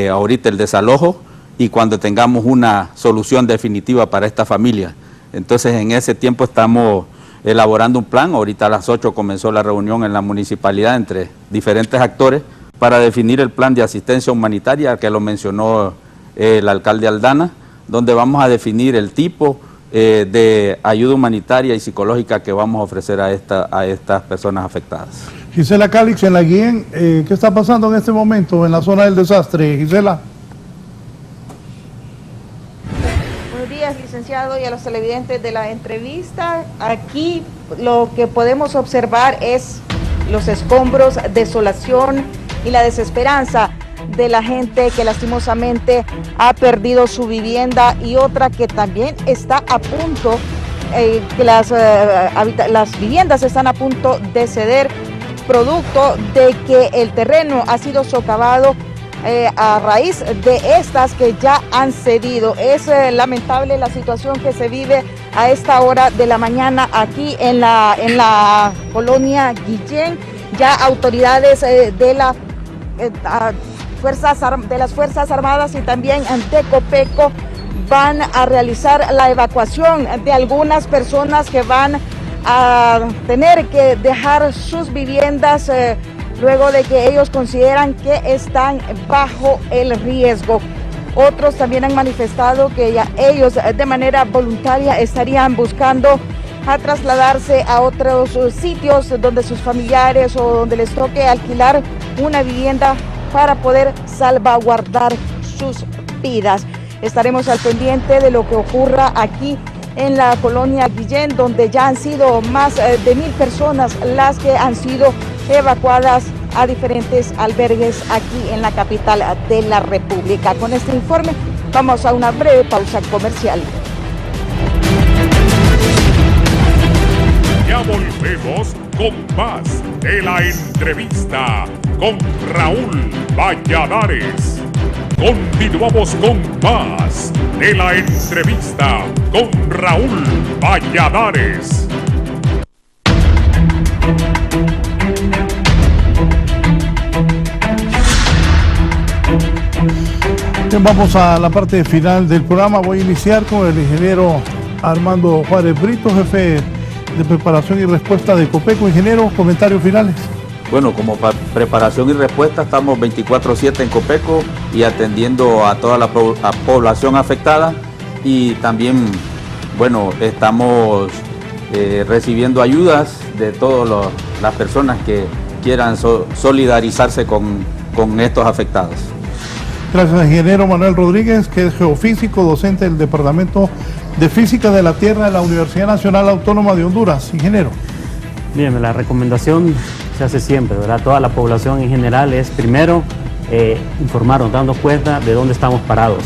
Speaker 5: ahorita el desalojo y cuando tengamos una solución definitiva para esta familia. Entonces en ese tiempo estamos elaborando un plan. Ahorita a las 8 comenzó la reunión en la municipalidad entre diferentes actores para definir el plan de asistencia humanitaria que lo mencionó el alcalde Aldana, donde vamos a definir el tipo de ayuda humanitaria y psicológica que vamos a ofrecer a estas personas afectadas.
Speaker 3: Gisela Calix, en la Guillén, ¿qué está pasando en este momento en la zona del desastre, Gisela?
Speaker 12: Buenos días, licenciado, y a los televidentes de la entrevista. Aquí lo que podemos observar es los escombros, desolación y la desesperanza de la gente que lastimosamente ha perdido su vivienda, y otra que también está a punto, que las viviendas están a punto de ceder, producto de que el terreno ha sido socavado a raíz de estas que ya han cedido. Es lamentable la situación que se vive a esta hora de la mañana aquí en la colonia Guillén. Ya autoridades de las Fuerzas Armadas y también de Copeco van a realizar la evacuación de algunas personas que van a tener que dejar sus viviendas luego de que ellos consideran que están bajo el riesgo. Otros también han manifestado que ya ellos de manera voluntaria estarían buscando a trasladarse a otros sitios donde sus familiares o donde les toque alquilar una vivienda para poder salvaguardar sus vidas. Estaremos al pendiente de lo que ocurra aquí en la colonia Guillén, donde ya han sido más de 1000 personas las que han sido evacuadas a diferentes albergues aquí en la capital de la República. Con este informe vamos a una breve pausa comercial.
Speaker 1: volvemos con más de la entrevista con Raúl Valladares. Continuamos con más de la entrevista con Raúl Valladares.
Speaker 3: Bien, vamos a la parte final del programa. Voy a iniciar con el ingeniero Armando Juárez Brito, jefe de preparación y respuesta de Copeco. Ingeniero, comentarios finales.
Speaker 5: Bueno, como preparación y respuesta estamos 24/7 en Copeco y atendiendo a toda la población afectada, y también, bueno, estamos recibiendo ayudas de todas las personas que quieran solidarizarse con estos afectados.
Speaker 3: Gracias, ingeniero Manuel Rodríguez, que es geofísico, docente del Departamento de Física de la Tierra de la Universidad Nacional Autónoma de Honduras. Ingeniero.
Speaker 7: Bien, la recomendación se hace siempre, ¿verdad? Toda la población en general es, primero, informarnos, dando cuenta de dónde estamos parados,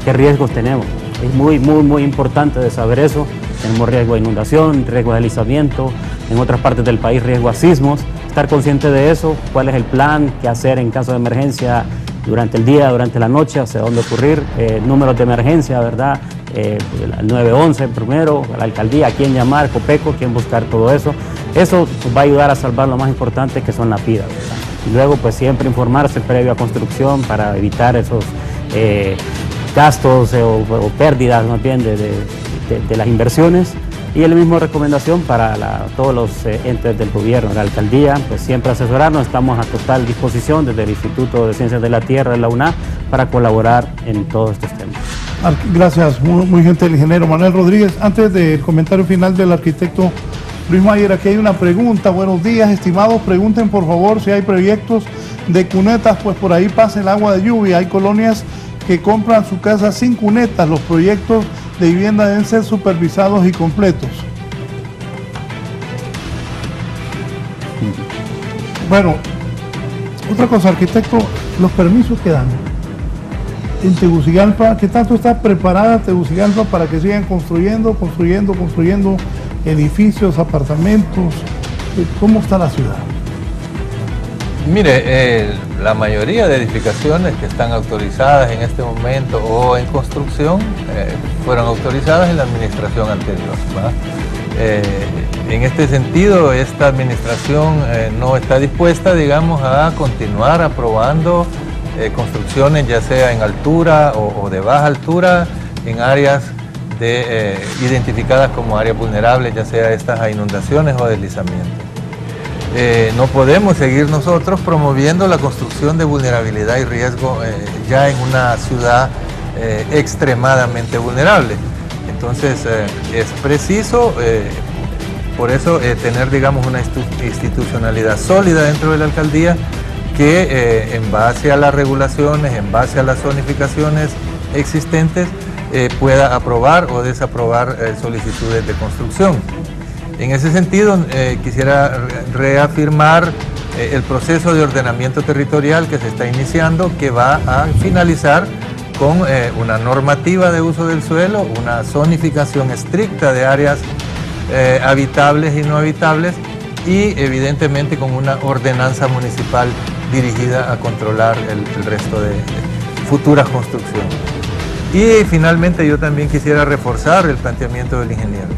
Speaker 7: qué riesgos tenemos. Es muy importante de saber eso. Tenemos riesgo de inundación, riesgo de deslizamiento, en otras partes del país riesgo a sismos. Estar consciente de eso, cuál es el plan, qué hacer en caso de emergencia durante el día, durante la noche, hacia dónde ocurrir, números de emergencia, ¿verdad? El 911 primero, la alcaldía, a quién llamar, Copeco, quién buscar todo eso. Eso va a ayudar a salvar lo más importante, que son las vidas, ¿verdad? Y luego, pues siempre informarse previo a construcción para evitar esos gastos o pérdidas más bien de las inversiones. Y la misma recomendación para todos los entes del gobierno, la alcaldía, pues siempre asesorarnos. Estamos a total disposición desde el Instituto de Ciencias de la Tierra de la UNA para colaborar en todos estos temas.
Speaker 3: Gracias, muy gentil ingeniero Manuel Rodríguez. Antes del comentario final del arquitecto Luis Mayer, aquí hay una pregunta. Buenos días, estimados. Pregunten por favor si hay proyectos de cunetas, pues por ahí pasa el agua de lluvia. Hay colonias que compran su casa sin cunetas. Los proyectos de vivienda deben ser supervisados y completos. Bueno, otra cosa, arquitecto, los permisos que dan en Tegucigalpa, ¿qué tanto está preparada Tegucigalpa para que sigan construyendo edificios, apartamentos? ¿Cómo está la ciudad?
Speaker 6: Mire, la mayoría de edificaciones que están autorizadas en este momento o en construcción fueron autorizadas en la administración anterior, ¿va? En este sentido, esta administración no está dispuesta, digamos, a continuar aprobando construcciones, ya sea en altura o de baja altura, en áreas identificadas como áreas vulnerables, ya sea estas a inundaciones o deslizamientos. No podemos seguir nosotros promoviendo la construcción de vulnerabilidad y riesgo ya en una ciudad extremadamente vulnerable. Entonces es preciso, por eso, tener, digamos, una institucionalidad sólida dentro de la alcaldía que en base a las regulaciones, en base a las zonificaciones existentes, pueda aprobar o desaprobar solicitudes de construcción. En ese sentido, quisiera reafirmar el proceso de ordenamiento territorial que se está iniciando, que va a finalizar con una normativa de uso del suelo, una zonificación estricta de áreas habitables y no habitables, y evidentemente con una ordenanza municipal dirigida a controlar el resto de futuras construcciones. Y finalmente yo también quisiera reforzar el planteamiento del ingeniero.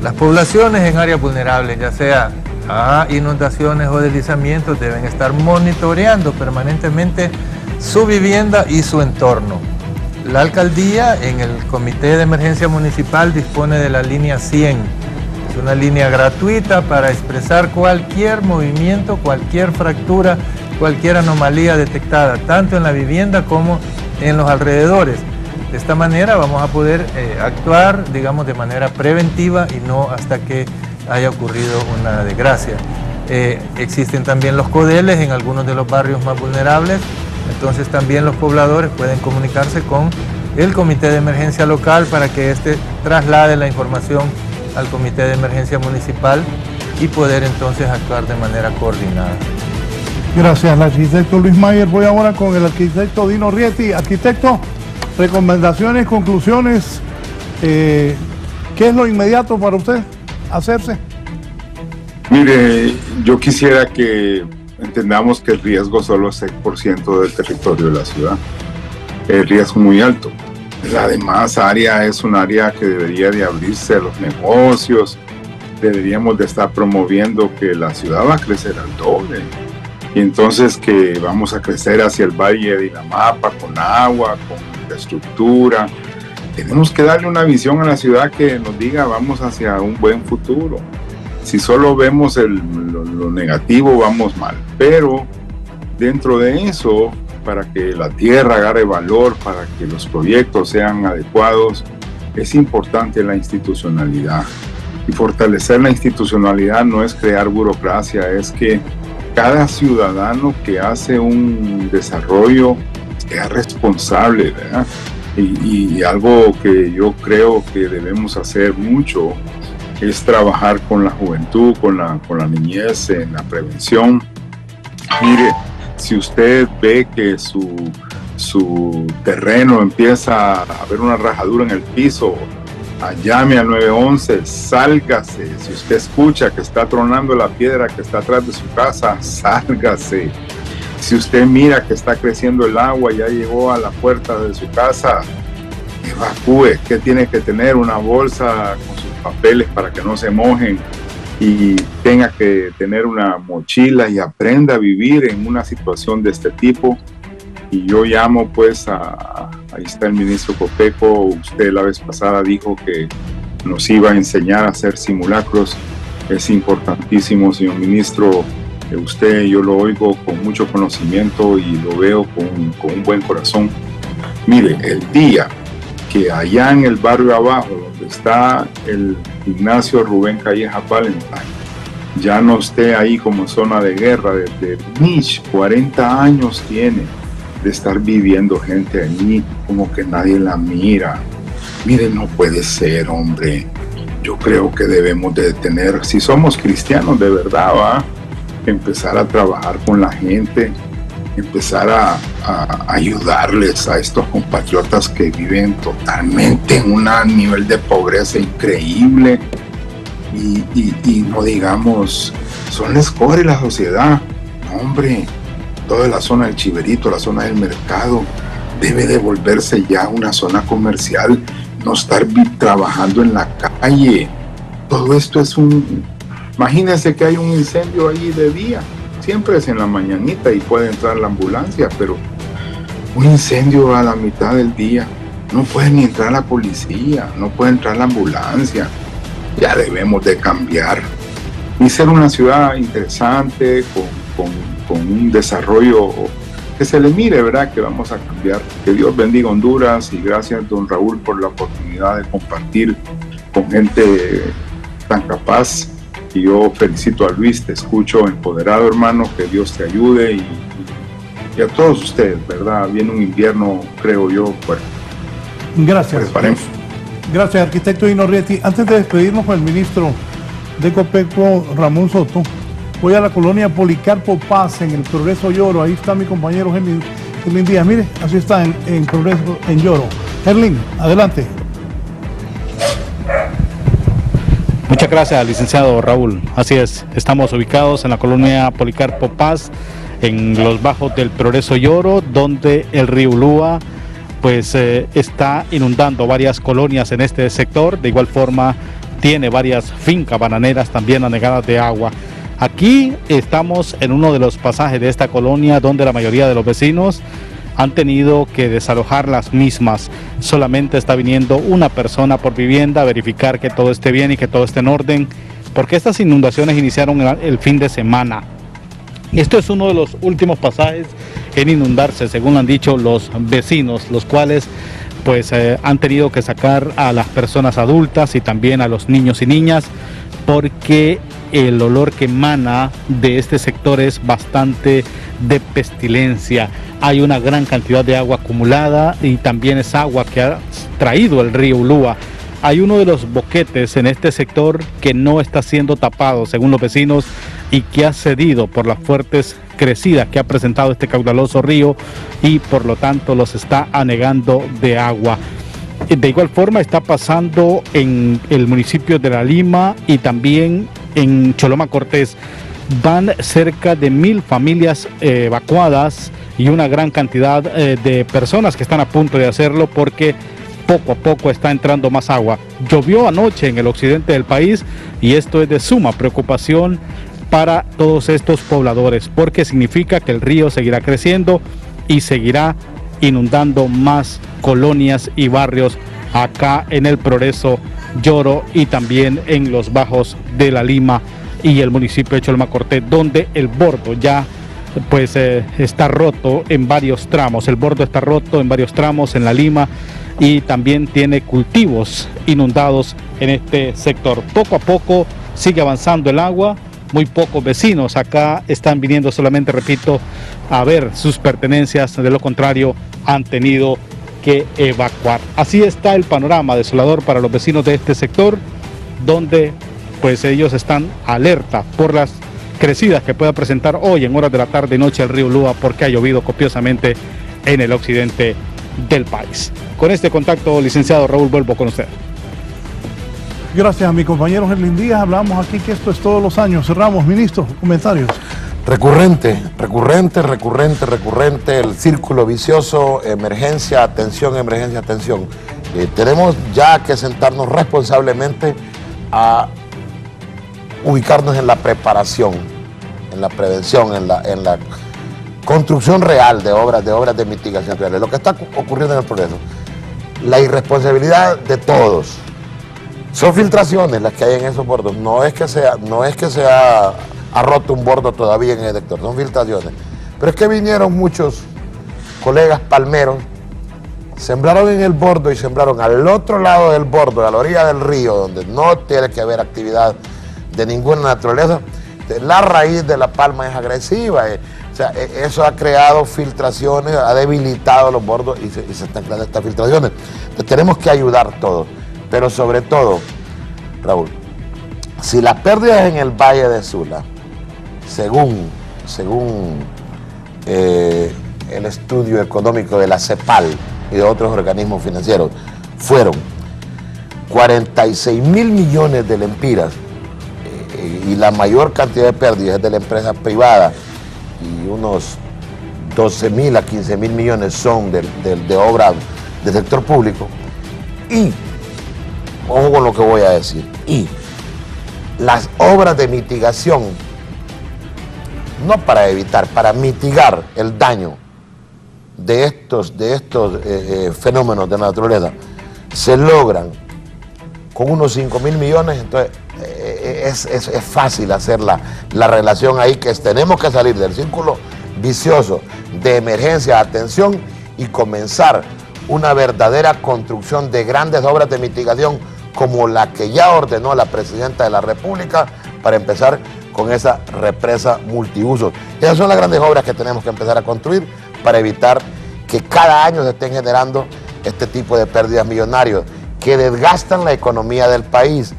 Speaker 6: Las poblaciones en áreas vulnerables, ya sea a inundaciones o deslizamientos, deben estar monitoreando permanentemente su vivienda y su entorno. La alcaldía en el Comité de Emergencia Municipal dispone de la línea 100. Es una línea gratuita para expresar cualquier movimiento, cualquier fractura, cualquier anomalía detectada, tanto en la vivienda como en los alrededores. De esta manera vamos a poder actuar, digamos, de manera preventiva y no hasta que haya ocurrido una desgracia. Existen también los codeles en algunos de los barrios más vulnerables, entonces también los pobladores pueden comunicarse con el Comité de Emergencia Local para que éste traslade la información al Comité de Emergencia Municipal y poder entonces actuar de manera coordinada.
Speaker 3: Gracias, el arquitecto Luis Mayer. Voy ahora con el arquitecto Dino Rieti. Arquitecto, recomendaciones, conclusiones, ¿qué es lo inmediato para usted hacerse?
Speaker 8: Mire, yo quisiera que entendamos que el riesgo solo es 6% del territorio de la ciudad. El riesgo muy alto. La demás área es un área que debería de abrirse a los negocios. Deberíamos de estar promoviendo que la ciudad va a crecer al doble. Y entonces que vamos a crecer hacia el Valle de Iramapa con agua, con infraestructura. Tenemos que darle una visión a la ciudad que nos diga vamos hacia un buen futuro. Si solo vemos lo negativo, vamos mal. Pero dentro de eso, para que la tierra agarre valor, para que los proyectos sean adecuados, es importante la institucionalidad. Y fortalecer la institucionalidad no es crear burocracia, es que cada ciudadano que hace un desarrollo sea responsable, ¿verdad? Y algo que yo creo que debemos hacer mucho es trabajar con la juventud, con la niñez en la prevención. Mire, si usted ve que su terreno empieza a haber una rajadura en el piso, llame al 911, sálgase. Si usted escucha que está tronando la piedra que está atrás de su casa, sálgase. Si usted mira que está creciendo el agua, ya llegó a la puerta de su casa, evacúe. ¿Qué tiene que tener? Una bolsa con sus papeles para que no se mojen, y tenga que tener una mochila y aprenda a vivir en una situación de este tipo. Y yo llamo pues ahí está el ministro Copeco. Usted la vez pasada dijo que nos iba a enseñar a hacer simulacros. Es importantísimo, señor ministro. Usted, yo lo oigo con mucho conocimiento y lo veo con un buen corazón. Mire, el día que allá en el barrio abajo, donde está el gimnasio Rubén Calleja Valentine, ya no esté ahí como zona de guerra, desde Mich, 40 años tiene de estar viviendo gente allí como que nadie la mira. Mire, no puede ser, hombre. Yo creo que debemos de tener, si somos cristianos de verdad, empezar a trabajar con la gente, empezar a ayudarles a estos compatriotas que viven totalmente en un nivel de pobreza increíble, y no digamos, son les cobre la sociedad. No, hombre, toda la zona del Chiverito, la zona del mercado, debe de volverse ya una zona comercial, no estar trabajando en la calle. Todo esto es imagínense que hay un incendio ahí de día, siempre es en la mañanita y puede entrar la ambulancia, pero un incendio a la mitad del día, no puede ni entrar la policía, no puede entrar la ambulancia. Ya debemos de cambiar y ser una ciudad interesante, con un desarrollo que se le mire, ¿verdad? Que vamos a cambiar. Que Dios bendiga Honduras, y gracias, don Raúl, por la oportunidad de compartir con gente tan capaz. Y yo felicito a Luis, te escucho empoderado, hermano, que Dios te ayude, y a todos ustedes, ¿verdad? Viene un invierno, creo yo, fuerte.
Speaker 3: Gracias.
Speaker 8: Preparemos.
Speaker 3: Gracias, arquitecto Inorrietti. Antes de despedirnos con el ministro de Copeco, Ramón Soto, voy a la colonia Policarpo Paz, en el Progreso Lloro. Ahí está mi compañero Gerlin Díaz. Mire, así está en Progreso, en Lloro. Gerlin, adelante.
Speaker 13: Muchas gracias, licenciado Raúl. Así es, estamos ubicados en la colonia Policarpo Paz, en los bajos del Progreso Lloro, donde el río Ulúa pues está inundando varias colonias en este sector. De igual forma tiene varias fincas bananeras también anegadas de agua. Aquí estamos en uno de los pasajes de esta colonia donde la mayoría de los vecinos han tenido que desalojar las mismas. Solamente está viniendo una persona por vivienda a verificar que todo esté bien y que todo esté en orden, porque estas inundaciones iniciaron el fin de semana. Esto es uno de los últimos pasajes en inundarse, según han dicho los vecinos, los cuales pues han tenido que sacar a las personas adultas y también a los niños y niñas, porque el olor que emana de este sector es bastante de pestilencia. Hay una gran cantidad de agua acumulada y también es agua que ha traído el río Ulúa. Hay uno de los boquetes en este sector que no está siendo tapado, según los vecinos, y que ha cedido por las fuertes crecidas que ha presentado este caudaloso río, y por lo tanto los está anegando de agua. De igual forma está pasando en el municipio de La Lima y también en Choloma Cortés. Van cerca de 1000 familias evacuadas y una gran cantidad de personas que están a punto de hacerlo porque poco a poco está entrando más agua. Llovió anoche en el occidente del país y esto es de suma preocupación para todos estos pobladores porque significa que el río seguirá creciendo y seguirá inundando más colonias y barrios acá en el Progreso Lloro y también en los bajos de La Lima y el municipio de Choloma Cortés, donde el bordo ya pues está roto en varios tramos. El bordo está roto en varios tramos en La Lima y también tiene cultivos inundados en este sector. Poco a poco sigue avanzando el agua, muy pocos vecinos acá están viniendo solamente, repito, a ver sus pertenencias, de lo contrario han tenido que evacuar. Así está el panorama desolador para los vecinos de este sector, donde pues ellos están alerta por las crecidas que pueda presentar hoy en horas de la tarde y noche el río Lúa porque ha llovido copiosamente en el occidente del país. Con este contacto, licenciado Raúl, vuelvo con usted.
Speaker 3: Gracias a mi compañero Gerlin Díaz. Hablamos aquí que esto es todos los años. Cerramos, ministro, comentarios.
Speaker 4: Recurrente, el círculo vicioso, emergencia, atención. Tenemos ya que sentarnos responsablemente a ubicarnos en la preparación, en la prevención, en la construcción real de obras de mitigación reales. Lo que está ocurriendo en el Progreso, la irresponsabilidad de todos. Son filtraciones las que hay en esos bordos. No es que se ha roto un bordo todavía en el detector, son filtraciones. Pero es que vinieron muchos colegas palmeros, sembraron en el bordo y sembraron al otro lado del bordo, a la orilla del río, donde no tiene que haber actividad de ninguna naturaleza. La raíz de la palma es agresiva, o sea, eso ha creado filtraciones, ha debilitado los bordos y se están creando estas filtraciones. Entonces tenemos que ayudar todos, pero sobre todo, Raúl, si las pérdidas en el Valle de Sula, según el estudio económico de la CEPAL y de otros organismos financieros, fueron 46.000 millones de lempiras, y la mayor cantidad de pérdidas es de la empresa privada y unos 12.000 a 15.000 millones son de obras del sector público. Y, ojo con lo que voy a decir, y las obras de mitigación, no para evitar, para mitigar el daño de estos fenómenos de la naturaleza, se logran con unos 5.000 millones, entonces es fácil hacer la relación ahí, que tenemos que salir del círculo vicioso de emergencia, atención, y comenzar una verdadera construcción de grandes obras de mitigación como la que ya ordenó la Presidenta de la República para empezar con esa represa multiusos. Esas son las grandes obras que tenemos que empezar a construir para evitar que cada año se estén generando este tipo de pérdidas millonarias que desgastan la economía del país,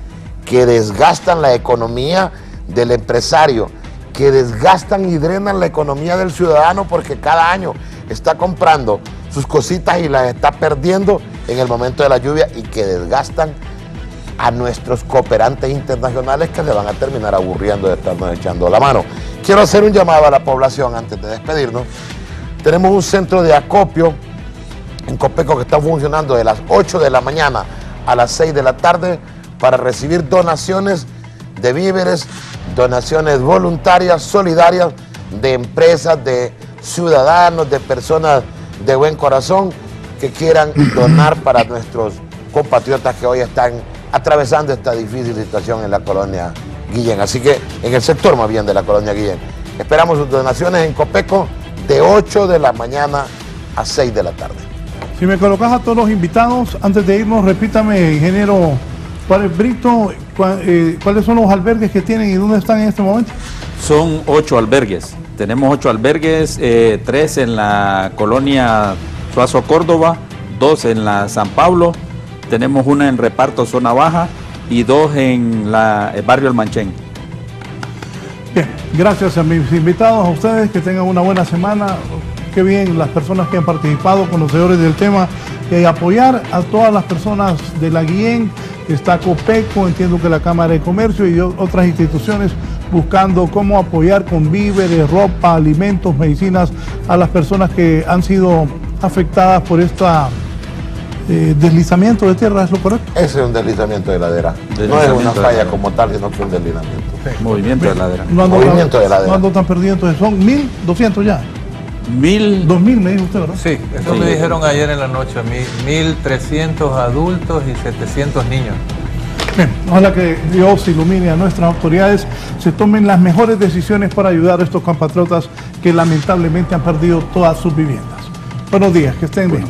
Speaker 4: que desgastan la economía del empresario, que desgastan y drenan la economía del ciudadano porque cada año está comprando sus cositas y las está perdiendo en el momento de la lluvia, y que desgastan a nuestros cooperantes internacionales que se van a terminar aburriendo de estarnos echando la mano. Quiero hacer un llamado a la población antes de despedirnos. Tenemos un centro de acopio en Copeco que está funcionando de las 8 de la mañana a las 6 de la tarde para recibir donaciones de víveres, donaciones voluntarias, solidarias, de empresas, de ciudadanos, de personas de buen corazón que quieran donar para nuestros compatriotas que hoy están atravesando esta difícil situación en la colonia Guillén. Así que en el sector más bien de la colonia Guillén. Esperamos sus donaciones en Copeco de 8 de la mañana a 6 de la tarde.
Speaker 3: Si me colocas a todos los invitados, antes de irnos, repítame, ingeniero Juárez Brito, ¿cuáles son los albergues que tienen y dónde están en este momento?
Speaker 5: Son 8 albergues. Tenemos 8 albergues, 3 en la colonia Suazo Córdoba, 2 en la San Pablo, tenemos una en Reparto Zona Baja y 2 en el barrio El Manchén.
Speaker 3: Bien, gracias a mis invitados, a ustedes, que tengan una buena semana. Qué bien las personas que han participado, conocedores del tema, y apoyar a todas las personas de la Guillén está Copeco, entiendo que la Cámara de Comercio y otras instituciones buscando cómo apoyar con víveres, ropa, alimentos, medicinas a las personas que han sido afectadas por deslizamiento de tierra, ¿es lo correcto?
Speaker 4: Ese es un deslizamiento de ladera. No es una falla como tal, sino que un deslizamiento.
Speaker 5: Movimiento de ladera.
Speaker 4: Movimiento de ladera.
Speaker 3: No ando tan perdido, entonces son 1.200 ya.
Speaker 6: 2.000
Speaker 3: me dijo usted, ¿verdad?
Speaker 6: Sí, eso me dijeron ayer en la noche a mí. 1.300 adultos y 700 niños.
Speaker 3: Bien, ojalá que Dios ilumine a nuestras autoridades, se tomen las mejores decisiones para ayudar a estos compatriotas que lamentablemente han perdido todas sus viviendas. Buenos días, que estén bien.